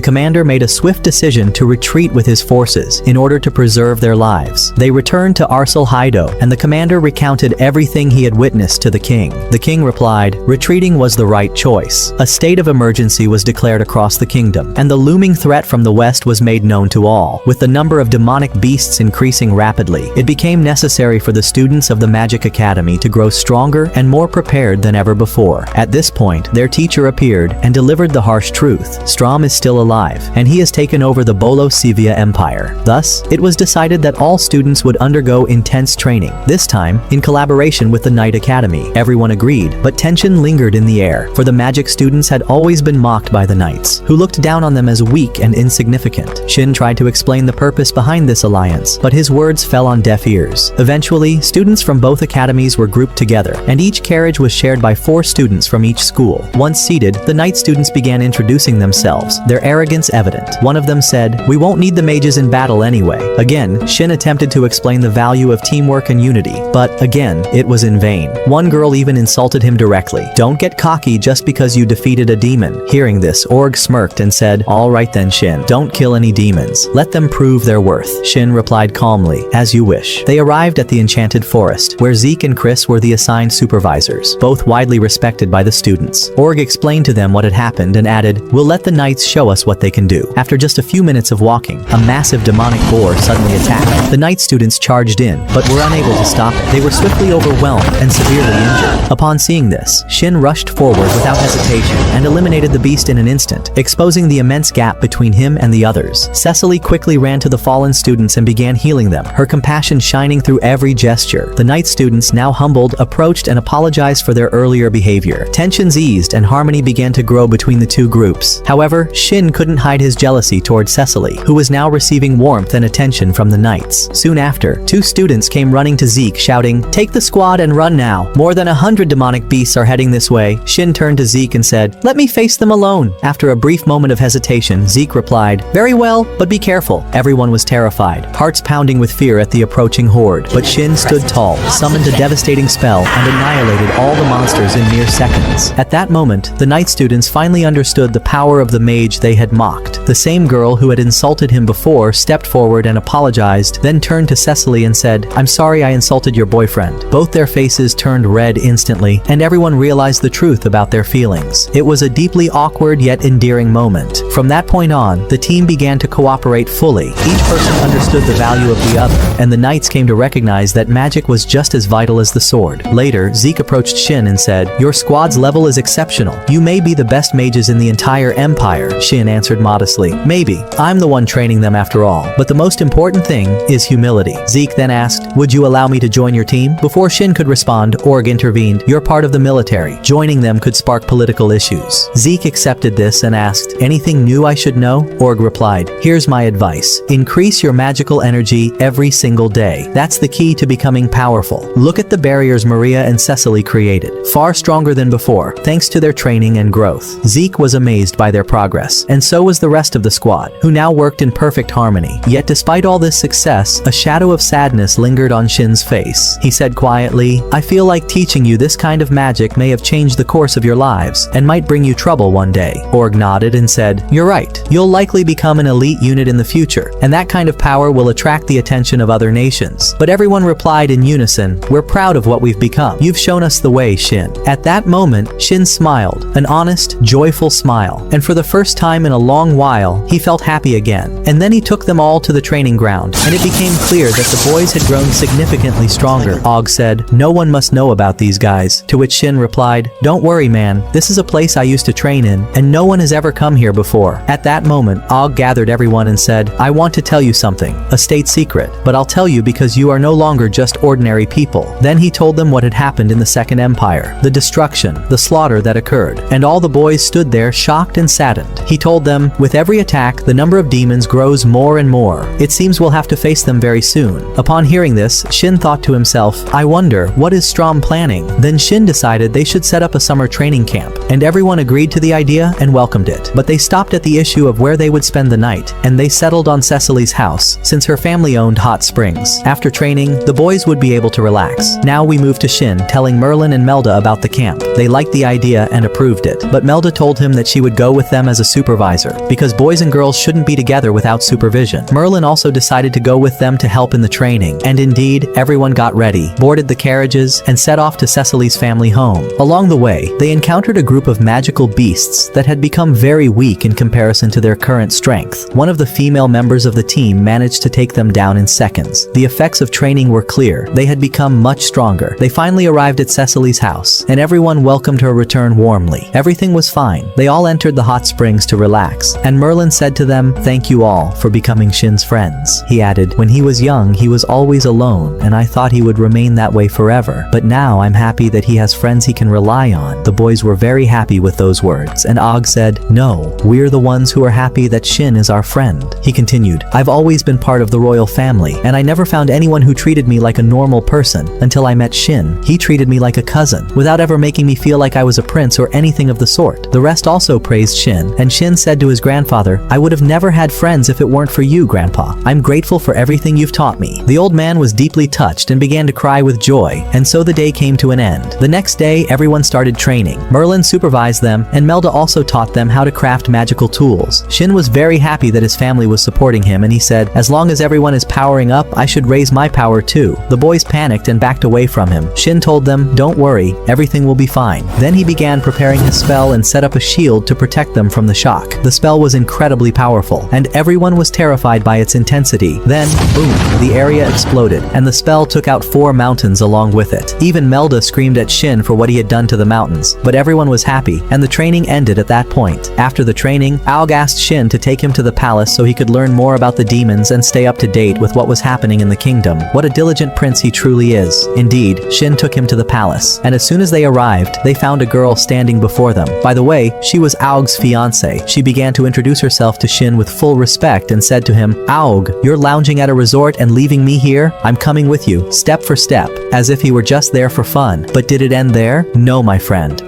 commander made a swift decision to retreat with his forces in order to preserve their lives. They returned to Haido, and the commander recounted everything he had witnessed to the king. The king replied, "Retreating was the right choice." A state of emergency was declared across the kingdom, and the looming threat from the west was made known to all. With the number of demonic beasts increasing rapidly, it became necessary for the students of the Magic Academy to grow stronger and more prepared than ever before. At this point, their teacher appeared and delivered the harsh truth. Strom is still alive, and he has taken over the Bolosivia Empire. Thus, it was decided that all students would undergo intense training, this time in collaboration with the Knight Academy. Everyone agreed, but tension lingered in the air, for the magic students had always been mocked by the knights, who looked down on them as weak and insignificant. Shin tried to explain the purpose behind this alliance, but his words fell on deaf ears. Eventually, students from both academies were grouped together, and each carriage was shared by 4 students from each school. Once seated, the knight students began introducing themselves, their arrogance evident. One of them said, "We won't need the mages in battle anyway." Again, Shin attempted to explain the value of teamwork and unity, but again, it was in vain. One girl even insulted him directly. "Don't get cocky just because you defeated a demon." Hearing this, Org smirked and said, "All right then, Shin, don't kill any demons. Let them prove their worth." Shin replied calmly, "As you wish." They arrived at the enchanted forest, where Zeke and Chris were the assigned supervisors, both widely respected by the students. Org explained to them what had happened and added, "We'll let the knights show us what they can do." After just a few minutes of walking, a massive demonic boar suddenly attacked. The knight students charged in, but were unable to stop it. They were swiftly overwhelmed and severely injured. Upon seeing this, Shin rushed forward without hesitation and eliminated the beast in an instant, exposing the immense gap between him and the others. Cecily quickly ran to the fallen students and began healing them, her compassion shining through every gesture. The knight students, now humbled, approached and apologized for their earlier behavior. Tensions eased and harmony began to grow between the two groups. However, Shin couldn't hide his jealousy toward Cecily, who was now receiving warmth and attention from the knights. Soon after, 2 students came running to Zeke shouting, "Take the squad and run now. More than 100 demonic beasts are heading this way." Shin turned to Zeke and said, "Let me face them alone." After a brief moment of hesitation, Zeke replied, "Very well, but be careful." Everyone was terrified, hearts pounding with fear at the approaching horde. But Shin stood tall, summoned a devastating spell, and annihilated all the monsters in mere seconds. At that moment, the knight students finally understood the power of the mage they had mocked. The same girl who had insulted him before stepped forward and apologized, then turned to Cecily and said, "I'm sorry I insulted your boyfriend." Both their faces turned red instantly, and everyone realized the truth about their feelings. It was a deeply awkward yet endearing moment. From that point on, the team began to cooperate fully. Each person understood the value of the other, and the knights came to recognize that magic was just as vital as the sword. Later, Zeke approached Shin and said, "Your squad's level is exceptional. You may be the best mages in the entire empire." Shin answered modestly, "Maybe. I'm the one training them after all. But the most important thing is humility." Zeke then asked, "Would you allow me to join your team?" Before Shin could respond, Org intervened, "You're part of the military. Joining them could spark political issues." Zeke accepted this and asked, "Anything new I should know?" Org replied, "Here's my advice. Increase your magical energy every single day. That's the key to becoming powerful. Look at the barriers Maria and Cecily created. Far stronger than before, thanks to their training and growth." Zeke was amazed by their progress, and so was the rest of the squad, who now worked in perfect harmony. Yet despite all this success, a shadow of sadness lingered on Shin's face. He said quietly, "I feel like teaching you this kind of magic may have changed the course of your lives and might bring you trouble one day. Org nodded and said, "You're right. You'll likely become an elite unit in the future, and that kind of power will attract the attention of other nations." But everyone replied in unison, "We're proud of what we've become. You've shown us the way, Shin." At that moment, Shin smiled, an honest, joyful smile, and for the first time in a long while, he felt happy again. And then he took them all to the training ground, and it became clear that the boys had grown significantly stronger. Og said, "No one must know about these guys," to which Shin replied, "Don't worry, man. This is a place I used to train in, and no one has ever come here before." At that moment, Og gathered everyone and said, "I want to tell you something, a state secret, but I'll tell you because you are no longer just ordinary people." Then he told them what had happened in the Second Empire, the destruction, the slaughter that occurred, and all the boys stood there shocked and saddened. He told them, "With every attack, the number of demons grows more and more. It seems we'll have to face them very soon." Upon hearing this, Shin thought to himself, "I wonder, what is Strom planning?" Then Shin decided they should set up a summer training camp, and everyone agreed to the idea and welcomed it. But they stopped at the issue of where they would spend the night, and they settled on Cecily's house, since her family owned hot springs. After training, the boys would be able to relax. Now we move to Shin telling Merlin and Melda about the camp. They liked the idea and approved it, but Melda told him that she would go with them as a supervisor, because boys and girls shouldn't be together without supervision. Merlin also decided to go with them to help in the training, and indeed, everyone got ready, boarded the carriages, and set off to Cecily's family home. Along the way, they encountered a group of magical beasts that had become very weak in comparison to their current strength. One of the female members of the team managed to take them down in seconds. The effects of training were clear. They had become much stronger. They finally arrived at Cecily's house, and everyone welcomed her return warmly. Everything was fine. They all entered the hot springs to relax, and Merlin said to them, "Thank you all for becoming Shin's friends." He added, "When he was young, he was always alone, and I thought he would remain that way forever. But now I'm happy that he has friends he can rely on." The boys were very happy with those words, and Og said, "No, we're the ones who are happy that Shin is our friend." He continued, "I've always been part of the royal family, and I never found anyone who treated me like a normal person until I met Shin. He treated me like a cousin, without ever making me feel like I was a prince or anything of the sort." The rest also praised Shin, and Shin said to his grandfather, "I would have never had friends if it weren't for you, Grandpa. I'm grateful for everything you've taught me." The old man was deeply touched and began to cry with joy, and so the day came to an end. The next day, everyone started training. Merlin supervised them, and Melda also taught them how to craft magical tools. Shin was very happy that his family was supporting him, and he said, "As long as everyone is powering up, I should raise my power too." The boys panicked and backed away from him. Shin told them, "Don't worry, everything will be fine." Then he began preparing his spell and set up a shield to protect them from the shock. The spell was incredibly powerful, and everyone was terrified by its intensity. Then, boom, the area exploded, and the spell took out 4 mountains along with it. Even Melda screamed at Shin for what he had done to the mountains, but everyone was happy, and the training ended at that point. After the training, Og asked Shin to take him to the palace so he could learn more about the demons and stay up to date with what was happening in the kingdom. What a diligent prince he truly is. Indeed, Shin took him to the palace, and as soon as they arrived, they found a girl standing before them. By the way, she was Aug's fiancée. She began to introduce herself to Shin with full respect and said to him, "Aug, you're lounging at a resort and leaving me here? I'm coming with you, step for step," as if he were just there for fun. But did it end there? No, my friend.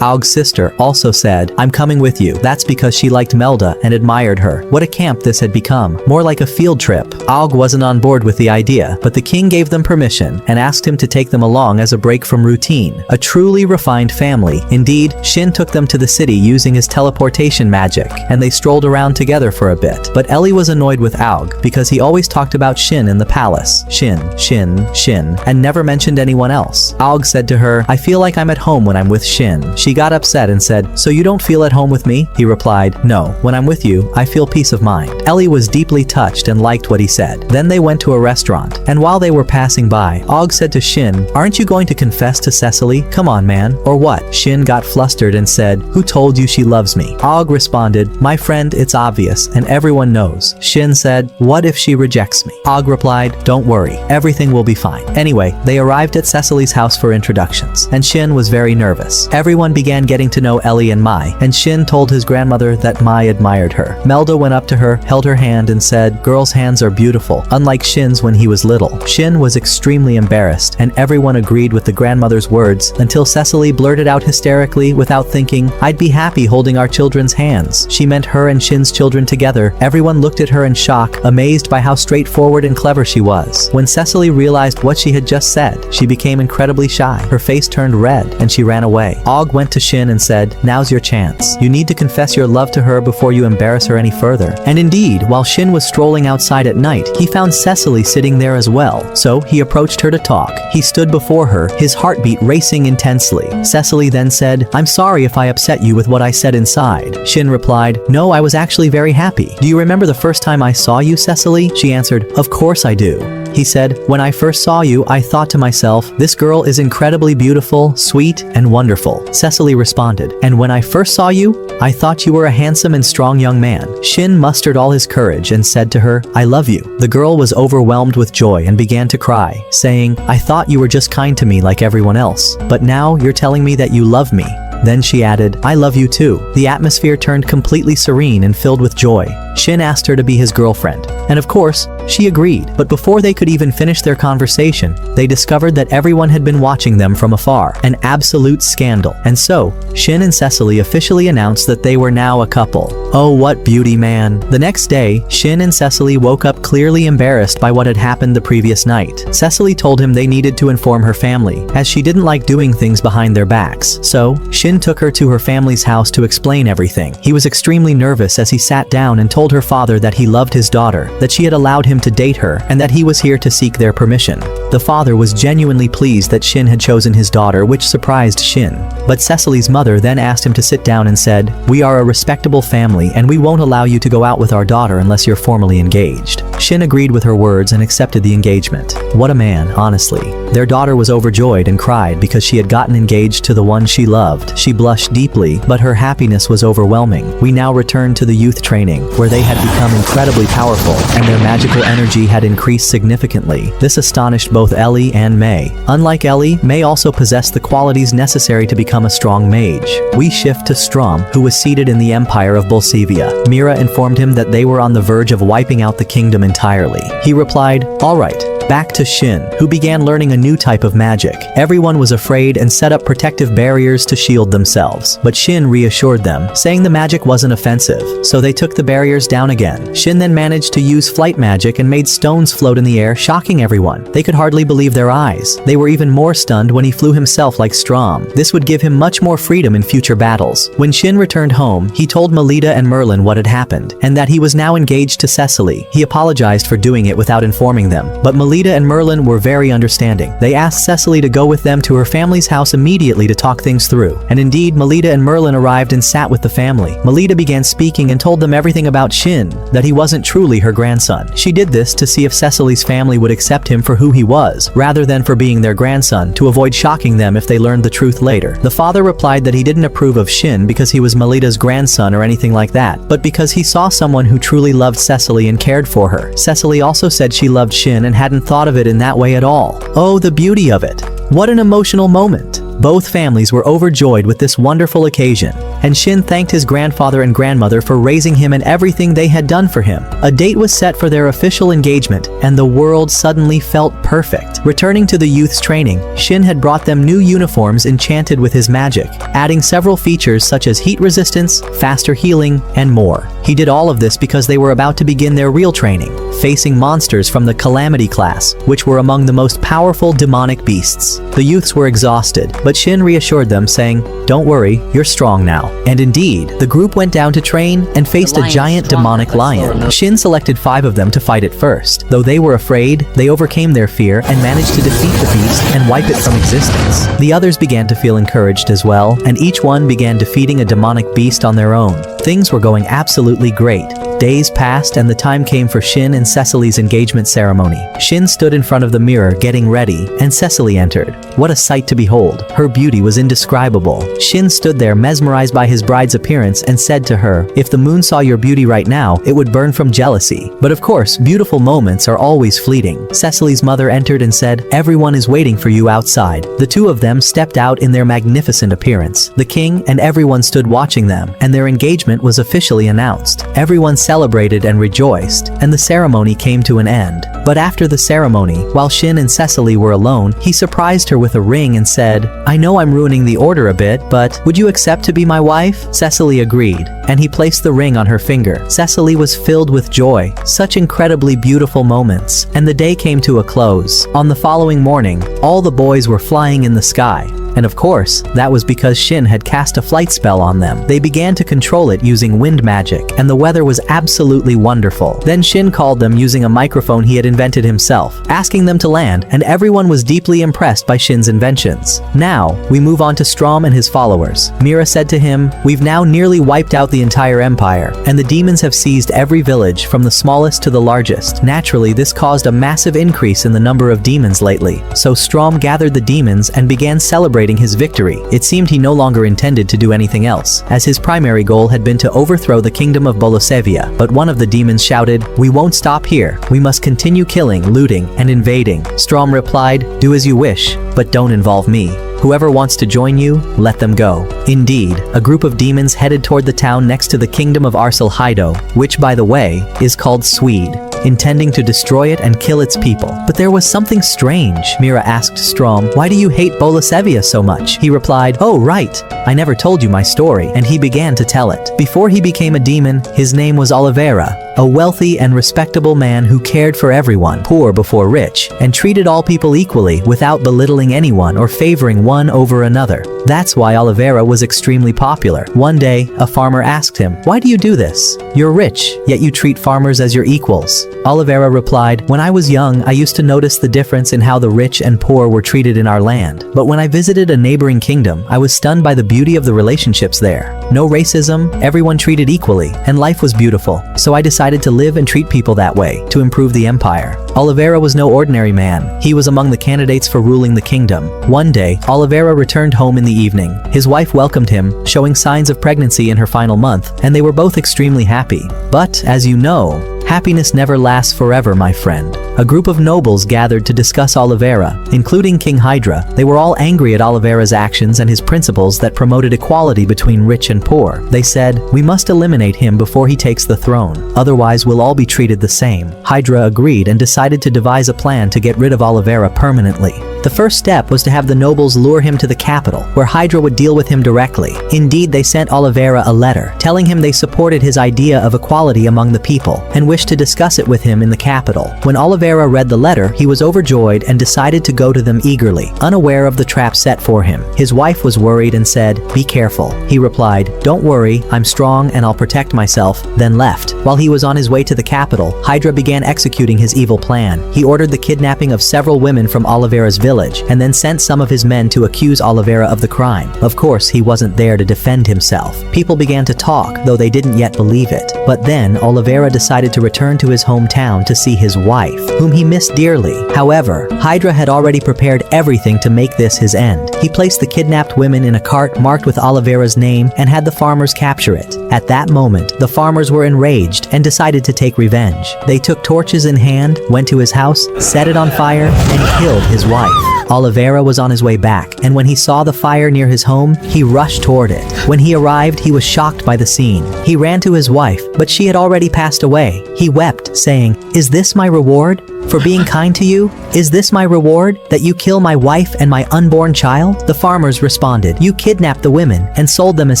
Aug's sister also said, "I'm coming with you." That's because she liked Melda and admired her. What a camp this had become. More like a field trip. Aug wasn't on board with the idea, but the king gave them permission and asked him to take them along as a break from routine. A truly refined family. Indeed, Shin took them to the city using his teleportation magic, and they strolled around together for a bit. But Ellie was annoyed with Aug because he always talked about Shin in the palace. Shin, Shin, Shin, and never mentioned anyone else. Aug said to her, "I feel like I'm at home when I'm with Shin." She got upset and said, "So you don't feel at home with me?" He replied, "No, when I'm with you, I feel peace of mind." Ellie was deeply touched and liked what he said. Then they went to a restaurant, and while they were passing by, Aug said to Shin, "Aren't you going to confess to Cecily? Come on, man, or what?" Shin got flustered and said, "Who told you she loves me?" Aug responded, "My friend, it's obvious, and everyone knows." Shin said, "What if she rejects me?" Aug replied, "Don't worry, everything will be fine." Anyway, they arrived at Cecily's house for introductions, and Shin was very nervous. Everyone began getting to know Ellie and Mai, and Shin told his grandmother that Mai admired her. Melda went up to her, held her hand, and said, "Girls' hands are beautiful, unlike Shin's when he was little." Shin was extremely embarrassed, and everyone agreed with the grandmother's words until Cecily blurted out hysterically without thinking, "I'd be happy holding our children's hands." She meant her and Shin's children together. Everyone looked at her in shock, amazed by how straightforward and clever she was. When Cecily realized what she had just said, she became incredibly shy. Her face turned red, and she ran away. Og went to Shin and said, "Now's your chance. You need to confess your love to her before you embarrass her any further." And indeed, while Shin was strolling outside at night, he found Cecily sitting there as well. So he approached her to talk. He stood before her, his heartbeat racing intensely. Cecily then said, "I'm sorry if I upset you with what I said inside." Shin replied, "No, I was actually very happy. Do you remember the first time I saw you, Cecily?" She answered, "Of course I do." He said, "When I first saw you, I thought to myself, this girl is incredibly beautiful, sweet, and wonderful." Cecily responded, "And when I first saw you, I thought you were a handsome and strong young man." Shin mustered all his courage and said to her, "I love you." The girl was overwhelmed with joy and began to cry, saying, "I thought you were just kind to me like everyone else, but now you're telling me that you love me." Then she added, "I love you too." The atmosphere turned completely serene and filled with joy. Shin asked her to be his girlfriend. And of course, she agreed. But before they could even finish their conversation, they discovered that everyone had been watching them from afar. An absolute scandal. And so, Shin and Cecily officially announced that they were now a couple. Oh, what beauty, man. The next day, Shin and Cecily woke up clearly embarrassed by what had happened the previous night. Cecily told him they needed to inform her family, as she didn't like doing things behind their backs. So, Shin took her to her family's house to explain everything. He was extremely nervous as he sat down and told her father that he loved his daughter, that she had allowed him to date her, and that he was here to seek their permission. The father was genuinely pleased that Shin had chosen his daughter, which surprised Shin. But Cecily's mother then asked him to sit down and said, "We are a respectable family and we won't allow you to go out with our daughter unless you're formally engaged." Shin agreed with her words and accepted the engagement. What a man, honestly. Their daughter was overjoyed and cried because she had gotten engaged to the one she loved. She blushed deeply, but her happiness was overwhelming. We now return to the youth training, where they had become incredibly powerful, and their magical energy had increased significantly. This astonished both Ellie and May. Unlike Ellie, May also possessed the qualities necessary to become a strong mage. We shift to Strom, who was seated in the empire of Bolsevia. Mira informed him that they were on the verge of wiping out the kingdom entirely. He replied, "All right." Back to Shin, who began learning a new type of magic. Everyone was afraid and set up protective barriers to shield themselves. But Shin reassured them, saying the magic wasn't offensive, so they took the barriers down again. Shin then managed to use flight magic and made stones float in the air, shocking everyone. They could hardly believe their eyes. They were even more stunned when he flew himself like Strom. This would give him much more freedom in future battles. When Shin returned home, he told Melita and Merlin what had happened, and that he was now engaged to Cecily. He apologized for doing it without informing them, but Melita and Merlin were very understanding. They asked Cecily to go with them to her family's house immediately to talk things through. And indeed, Melita and Merlin arrived and sat with the family. Melita began speaking and told them everything about Shin, that he wasn't truly her grandson. She did this to see if Cecily's family would accept him for who he was, rather than for being their grandson, to avoid shocking them if they learned the truth later. The father replied that he didn't approve of Shin because he was Melita's grandson or anything like that, but because he saw someone who truly loved Cecily and cared for her. Cecily also said she loved Shin and hadn't thought of it in that way at all. Oh, the beauty of it. What an emotional moment. Both families were overjoyed with this wonderful occasion, and Shin thanked his grandfather and grandmother for raising him and everything they had done for him. A date was set for their official engagement, and the world suddenly felt perfect. Returning to the youth's training, Shin had brought them new uniforms enchanted with his magic, adding several features such as heat resistance, faster healing, and more. He did all of this because they were about to begin their real training, facing monsters from the Calamity class, which were among the most powerful demonic beasts. The youths were exhausted, but Shin reassured them, saying, "Don't worry, you're strong now." And indeed, the group went down to train and faced a giant demonic lion. Shin selected 5 of them to fight it first. Though they were afraid, they overcame their fear and managed to defeat the beast and wipe it from existence. The others began to feel encouraged as well, and each one began defeating a demonic beast on their own. Things were going absolutely great. Days passed and the time came for Shin and Cecily's engagement ceremony. Shin stood in front of the mirror getting ready, and Cecily entered. What a sight to behold. Her beauty was indescribable. Shin stood there mesmerized by his bride's appearance and said to her, "If the moon saw your beauty right now, it would burn from jealousy." But of course, beautiful moments are always fleeting. Cecily's mother entered and said, "Everyone is waiting for you outside." The two of them stepped out in their magnificent appearance. The king and everyone stood watching them, and their engagement was officially announced. Everyone celebrated and rejoiced, and the ceremony came to an end. But after the ceremony, while Shin and Cecily were alone, he surprised her with a ring and said, "I know I'm ruining the order a bit, but would you accept to be my wife?" Cecily agreed, and he placed the ring on her finger. Cecily was filled with joy, such incredibly beautiful moments, and the day came to a close. On the following morning, all the boys were flying in the sky. And of course, that was because Shin had cast a flight spell on them. They began to control it using wind magic, and the weather was absolutely wonderful. Then Shin called them using a microphone he had invented himself, asking them to land, and everyone was deeply impressed by Shin's inventions. Now, we move on to Strom and his followers. Mira said to him, "We've now nearly wiped out the entire empire, and the demons have seized every village from the smallest to the largest. Naturally, this caused a massive increase in the number of demons lately. So Strom gathered the demons and began celebrating his victory. It seemed he no longer intended to do anything else, as his primary goal had been to overthrow the kingdom of Bolosevia. But one of the demons shouted, 'We won't stop here. We must continue killing, looting, and invading.' Strom replied, 'Do as you wish, but don't involve me. Whoever wants to join you, let them go.' Indeed, a group of demons headed toward the town next to the kingdom of Arsalhaido, which, by the way, is called Swede, intending to destroy it and kill its people. But there was something strange. Mira asked Strom, 'Why do you hate Bolosevia so much?' He replied, 'Oh right, I never told you my story,' and he began to tell it. Before he became a demon, his name was Oliveira, a wealthy and respectable man who cared for everyone, poor before rich, and treated all people equally without belittling anyone or favoring one over another. That's why Oliveira was extremely popular. One day, a farmer asked him, 'Why do you do this? You're rich, yet you treat farmers as your equals.' Oliveira replied, 'When I was young, I used to notice the difference in how the rich and poor were treated in our land. But when I visited a neighboring kingdom, I was stunned by the beauty of the relationships there. No racism, everyone treated equally, and life was beautiful. So I decided to live and treat people that way, to improve the empire.' Oliveira was no ordinary man. He was among the candidates for ruling the kingdom. One day, Oliveira returned home in the evening. His wife welcomed him, showing signs of pregnancy in her final month, and they were both extremely happy. But, as you know, happiness never lasts forever, my friend. A group of nobles gathered to discuss Oliveira, including King Hydra. They were all angry at Oliveira's actions and his principles that promoted equality between rich and poor. They said, "We must eliminate him before he takes the throne. Otherwise, we'll all be treated the same." Hydra agreed and decided to devise a plan to get rid of Oliveira permanently. The first step was to have the nobles lure him to the capital, where Hydra would deal with him directly. Indeed, they sent Oliveira a letter, telling him they supported his idea of equality among the people, and wished to discuss it with him in the capital. When Oliveira read the letter, he was overjoyed and decided to go to them eagerly, unaware of the trap set for him. His wife was worried and said, "Be careful." He replied, "Don't worry, I'm strong and I'll protect myself," then left. While he was on his way to the capital, Hydra began executing his evil plan. He ordered the kidnapping of several women from Oliveira's village, and then sent some of his men to accuse Oliveira of the crime. Of course, he wasn't there to defend himself. People began to talk, though they didn't yet believe it. But then, Oliveira decided to return to his hometown to see his wife, whom he missed dearly. However, Hydra had already prepared everything to make this his end. He placed the kidnapped women in a cart marked with Oliveira's name and had the farmers capture it. At that moment, the farmers were enraged and decided to take revenge. They took torches in hand, went to his house, set it on fire, and killed his wife. Oliveira was on his way back, and when he saw the fire near his home, he rushed toward it. When he arrived, he was shocked by the scene. He ran to his wife, but she had already passed away. He wept, saying, "Is this my reward for being kind to you? Is this my reward, that you kill my wife and my unborn child?" The farmers responded, "You kidnapped the women and sold them as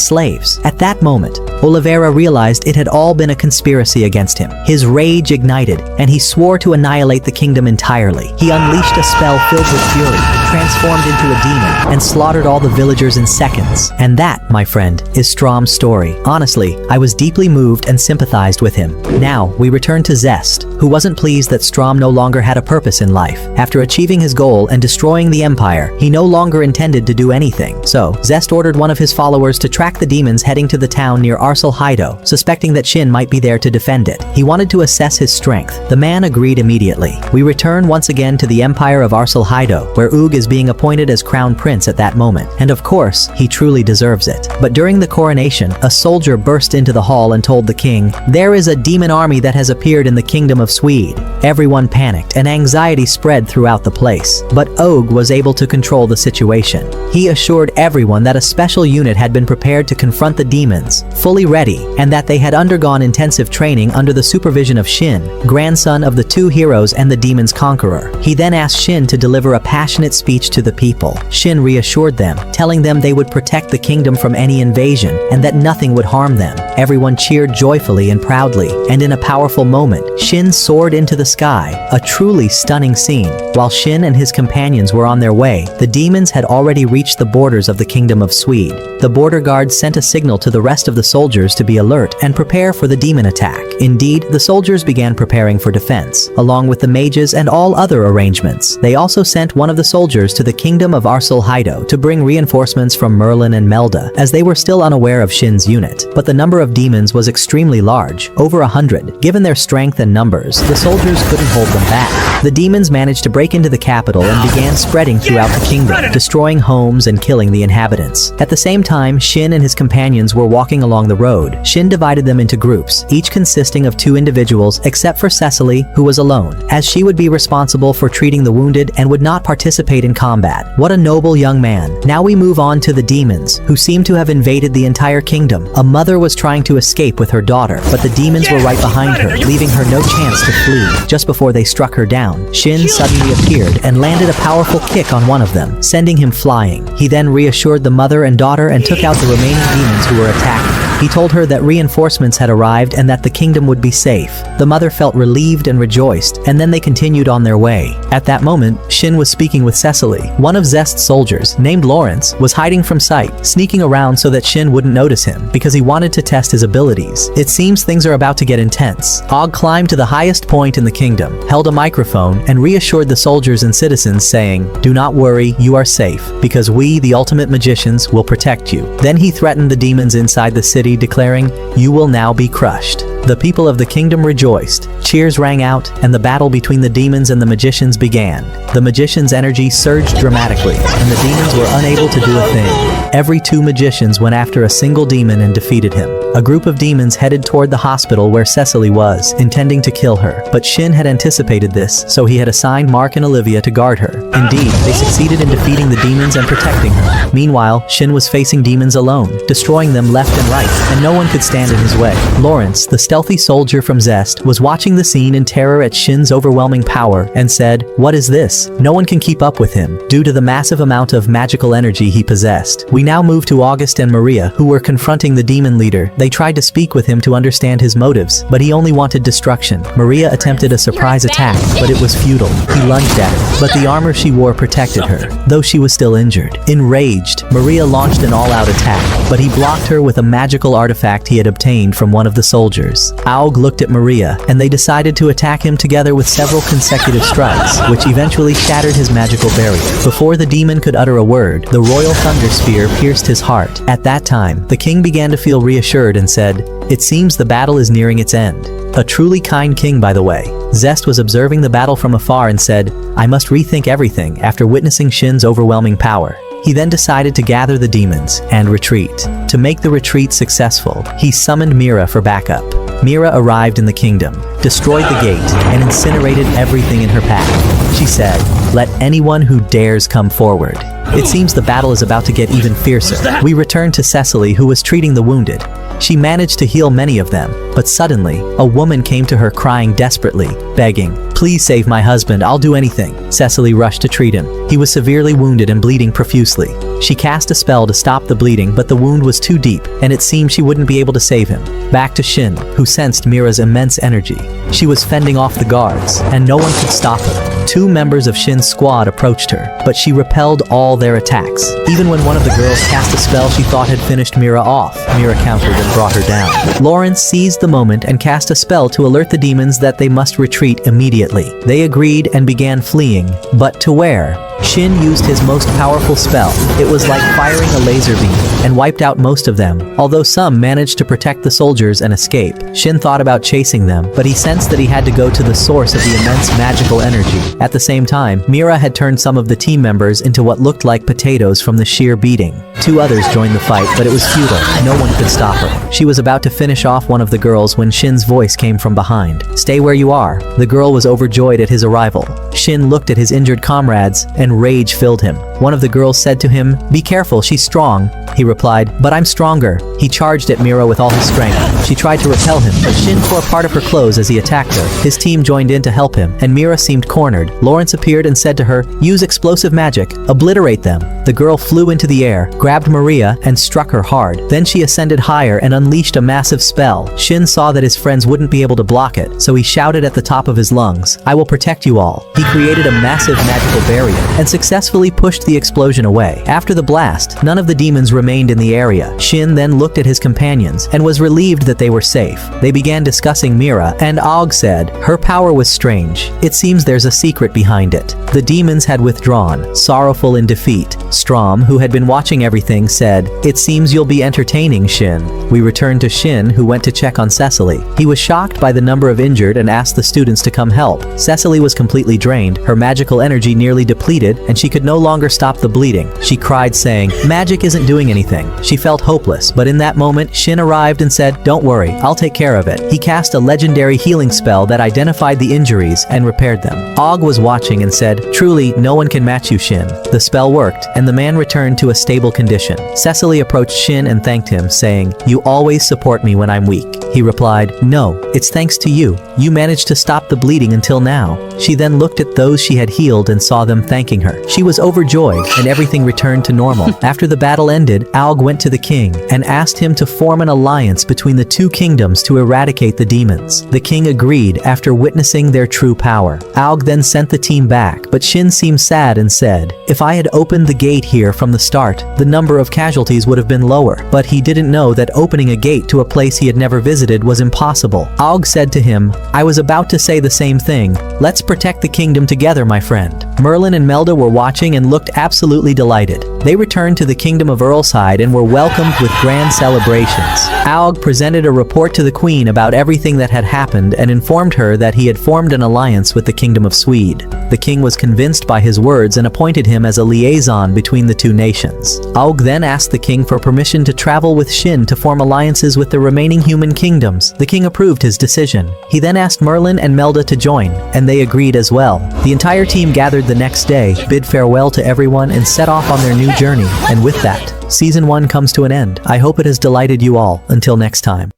slaves." At that moment, Oliveira realized it had all been a conspiracy against him. His rage ignited, and he swore to annihilate the kingdom entirely. He unleashed a spell filled with fury, transformed into a demon, and slaughtered all the villagers in seconds. And that, my friend, is Strom's story. Honestly, I was deeply moved and sympathized with him. Now, we return to Zest, who wasn't pleased that Strom no longer had a purpose in life. After achieving his goal and destroying the empire, he no longer intended to do anything. So, Zest ordered one of his followers to track the demons heading to the town near Arsalhaido, suspecting that Shin might be there to defend it. He wanted to assess his strength. The man agreed immediately. We return once again to the empire of Arsalhaido, where Oog is being appointed as crown prince at that moment. And of course, he truly deserves it. But during the coronation, a soldier burst into the hall and told the king, "There is a demon army that has appeared in the kingdom of Swede." Everyone panicked, and anxiety spread throughout the place. But Oog was able to control the situation. He assured everyone that a special unit had been prepared to confront the demons, fully ready, and that they had undergone intensive training under the supervision of Shin, grandson of the two heroes and the demon's conqueror. He then asked Shin to deliver a passionate speech speech to the people. Shin reassured them, telling them they would protect the kingdom from any invasion and that nothing would harm them. Everyone cheered joyfully and proudly, and in a powerful moment, Shin soared into the sky, a truly stunning scene. While Shin and his companions were on their way, the demons had already reached the borders of the kingdom of Swede. The border guards sent a signal to the rest of the soldiers to be alert and prepare for the demon attack. Indeed, the soldiers began preparing for defense, along with the mages and all other arrangements. They also sent one of the soldiers to the kingdom of Arsulhaido to bring reinforcements from Merlin and Melda, as they were still unaware of Shin's unit. But the number of demons was extremely large, over 100. Given their strength and numbers, the soldiers couldn't hold them back. The demons managed to break into the capital and began spreading throughout the kingdom, destroying homes and killing the inhabitants. At the same time, Shin and his companions were walking along the road. Shin divided them into groups, each consisting of 2 individuals except for Cecily, who was alone, as she would be responsible for treating the wounded and would not participate in combat. What a noble young man. Now we move on to the demons, who seem to have invaded the entire kingdom. A mother was trying to escape with her daughter, but the demons were right behind her, leaving her no chance to flee. Just before they struck her down, Shin suddenly appeared and landed a powerful kick on one of them, sending him flying. He then reassured the mother and daughter and took out the remaining demons who were attacking. He told her that reinforcements had arrived and that the kingdom would be safe. The mother felt relieved and rejoiced, and then they continued on their way. At that moment, Shin was speaking with Cecily. One of Zest's soldiers, named Lawrence, was hiding from sight, sneaking around so that Shin wouldn't notice him, because he wanted to test his abilities. It seems things are about to get intense. Og climbed to the highest point in the kingdom, held a microphone, and reassured the soldiers and citizens, saying, "Do not worry, you are safe, because we, the ultimate magicians, will protect you." Then he threatened the demons inside the city, declaring, "You will now be crushed." The people of the kingdom rejoiced. Cheers rang out, and the battle between the demons and the magicians began. The magician's energy surged dramatically, and the demons were unable to do a thing. Every 2 magicians went after a single demon and defeated him. A group of demons headed toward the hospital where Cecily was, intending to kill her. But Shin had anticipated this, so he had assigned Mark and Olivia to guard her. Indeed, they succeeded in defeating the demons and protecting her. Meanwhile, Shin was facing demons alone, destroying them left and right, and no one could stand in his way. Lawrence, the stealthy soldier from Zest, was watching the scene in terror at Shin's overwhelming power and said, "What is this? No one can keep up with him," due to the massive amount of magical energy he possessed. We now move to August and Maria, who were confronting the demon leader. They tried to speak with him to understand his motives, but he only wanted destruction. Maria attempted a surprise attack, but it was futile. He lunged at her, but the armor she wore protected her, though she was still injured. Enraged, Maria launched an all-out attack, but he blocked her with a magical artifact he had obtained from one of the soldiers. Aug looked at Maria, and they decided to attack him together with several consecutive strikes, which eventually shattered his magical barrier. Before the demon could utter a word, the royal thunder sphere pierced his heart. At that time, the king began to feel reassured and said, "It seems the battle is nearing its end." A truly kind king, by the way. Zest was observing the battle from afar and said, "I must rethink everything," after witnessing Shin's overwhelming power. He then decided to gather the demons and retreat. To make the retreat successful, he summoned Mira for backup. Mira arrived in the kingdom, destroyed the gate, and incinerated everything in her path. She said, "Let anyone who dares come forward." It seems the battle is about to get even fiercer. We return to Cecily, who was treating the wounded. She managed to heal many of them, but suddenly, a woman came to her crying desperately, begging, "Please save my husband, I'll do anything." Cecily rushed to treat him. He was severely wounded and bleeding profusely. She cast a spell to stop the bleeding, but the wound was too deep, and it seemed she wouldn't be able to save him. Back to Shin, who sensed Mira's immense energy. She was fending off the guards, and no one could stop her. 2 members of Shin's squad approached her, but she repelled all their attacks. Even when one of the girls cast a spell she thought had finished Mira off, Mira countered and brought her down. Lawrence seized the moment and cast a spell to alert the demons that they must retreat immediately. They agreed and began fleeing, but to where? Shin used his most powerful spell. It was like firing a laser beam, and wiped out most of them, although some managed to protect the soldiers and escape. Shin thought about chasing them, but he sensed that he had to go to the source of the immense magical energy. At the same time, Mira had turned some of the team members into what looked like potatoes from the sheer beating. 2 others joined the fight, but it was futile. No one could stop her. She was about to finish off one of the girls when Shin's voice came from behind. "Stay where you are." The girl was overjoyed at his arrival. Shin looked at his injured comrades, and rage filled him. One of the girls said to him, "Be careful, she's strong." He replied, "But I'm stronger." He charged at Mira with all his strength. She tried to repel him, but Shin tore part of her clothes as he attacked her. His team joined in to help him, and Mira seemed cornered. Lawrence appeared and said to her, "Use explosive magic. Obliterate them." The girl flew into the air, grabbed Maria, and struck her hard. Then she ascended higher and unleashed a massive spell. Shin saw that his friends wouldn't be able to block it, so he shouted at the top of his lungs, "I will protect you all." He created a massive magical barrier and successfully pushed the explosion away. After the blast, none of the demons remained in the area. Shin then looked at his companions and was relieved that they were safe. They began discussing Mira, and Og said, "Her power was strange. It seems there's a secret behind it." The demons had withdrawn, sorrowful in defeat. Strom, who had been watching everything, said, "It seems you'll be entertaining, Shin." We returned to Shin, who went to check on Cecily. He was shocked by the number of injured and asked the students to come help. Cecily was completely drained, her magical energy nearly depleted, and she could no longer stop the bleeding. She cried, saying, "Magic isn't doing anything." She felt hopeless, but in that moment, Shin arrived and said, "Don't worry, I'll take care of it." He cast a legendary healing spell that identified the injuries and repaired them. Og was watching and said, "Truly, no one can match you, Shin." The spell worked, and the man returned to a stable condition. Cecily approached Shin and thanked him, saying, "You always support me when I'm weak." He replied, "No, it's thanks to you. You managed to stop the bleeding until now." She then looked at those she had healed and saw them thanking her. She was overjoyed, and everything returned to normal. After the battle ended, Aug went to the king and asked him to form an alliance between the 2 kingdoms to eradicate the demons. The king agreed after witnessing their true power. Aug then sent the team back, but Shin seemed sad and said, "If I had opened the gate here from the start, the number of casualties would have been lower." But he didn't know that opening a gate to a place he had never visited was impossible. Aug said to him, "I was about to say the same thing. Let's protect the kingdom together, my friend." Merlin and Melda were watching and looked absolutely delighted. They returned to the kingdom of Earlside and were welcomed with grand celebrations. Aug presented a report to the queen about everything that had happened and informed her that he had formed an alliance with the kingdom of Swede. The king was convinced by his words and appointed him as a liaison between the 2 nations. Aug then asked the king for permission to travel with Shin to form alliances with the remaining human kingdoms. The king approved his decision. He then asked Merlin and Melda to join, and they agreed as well. The entire team gathered the next day, bid farewell to everyone, and set off on their new journey. And with that, Season 1 comes to an end. I hope it has delighted you all. Until next time.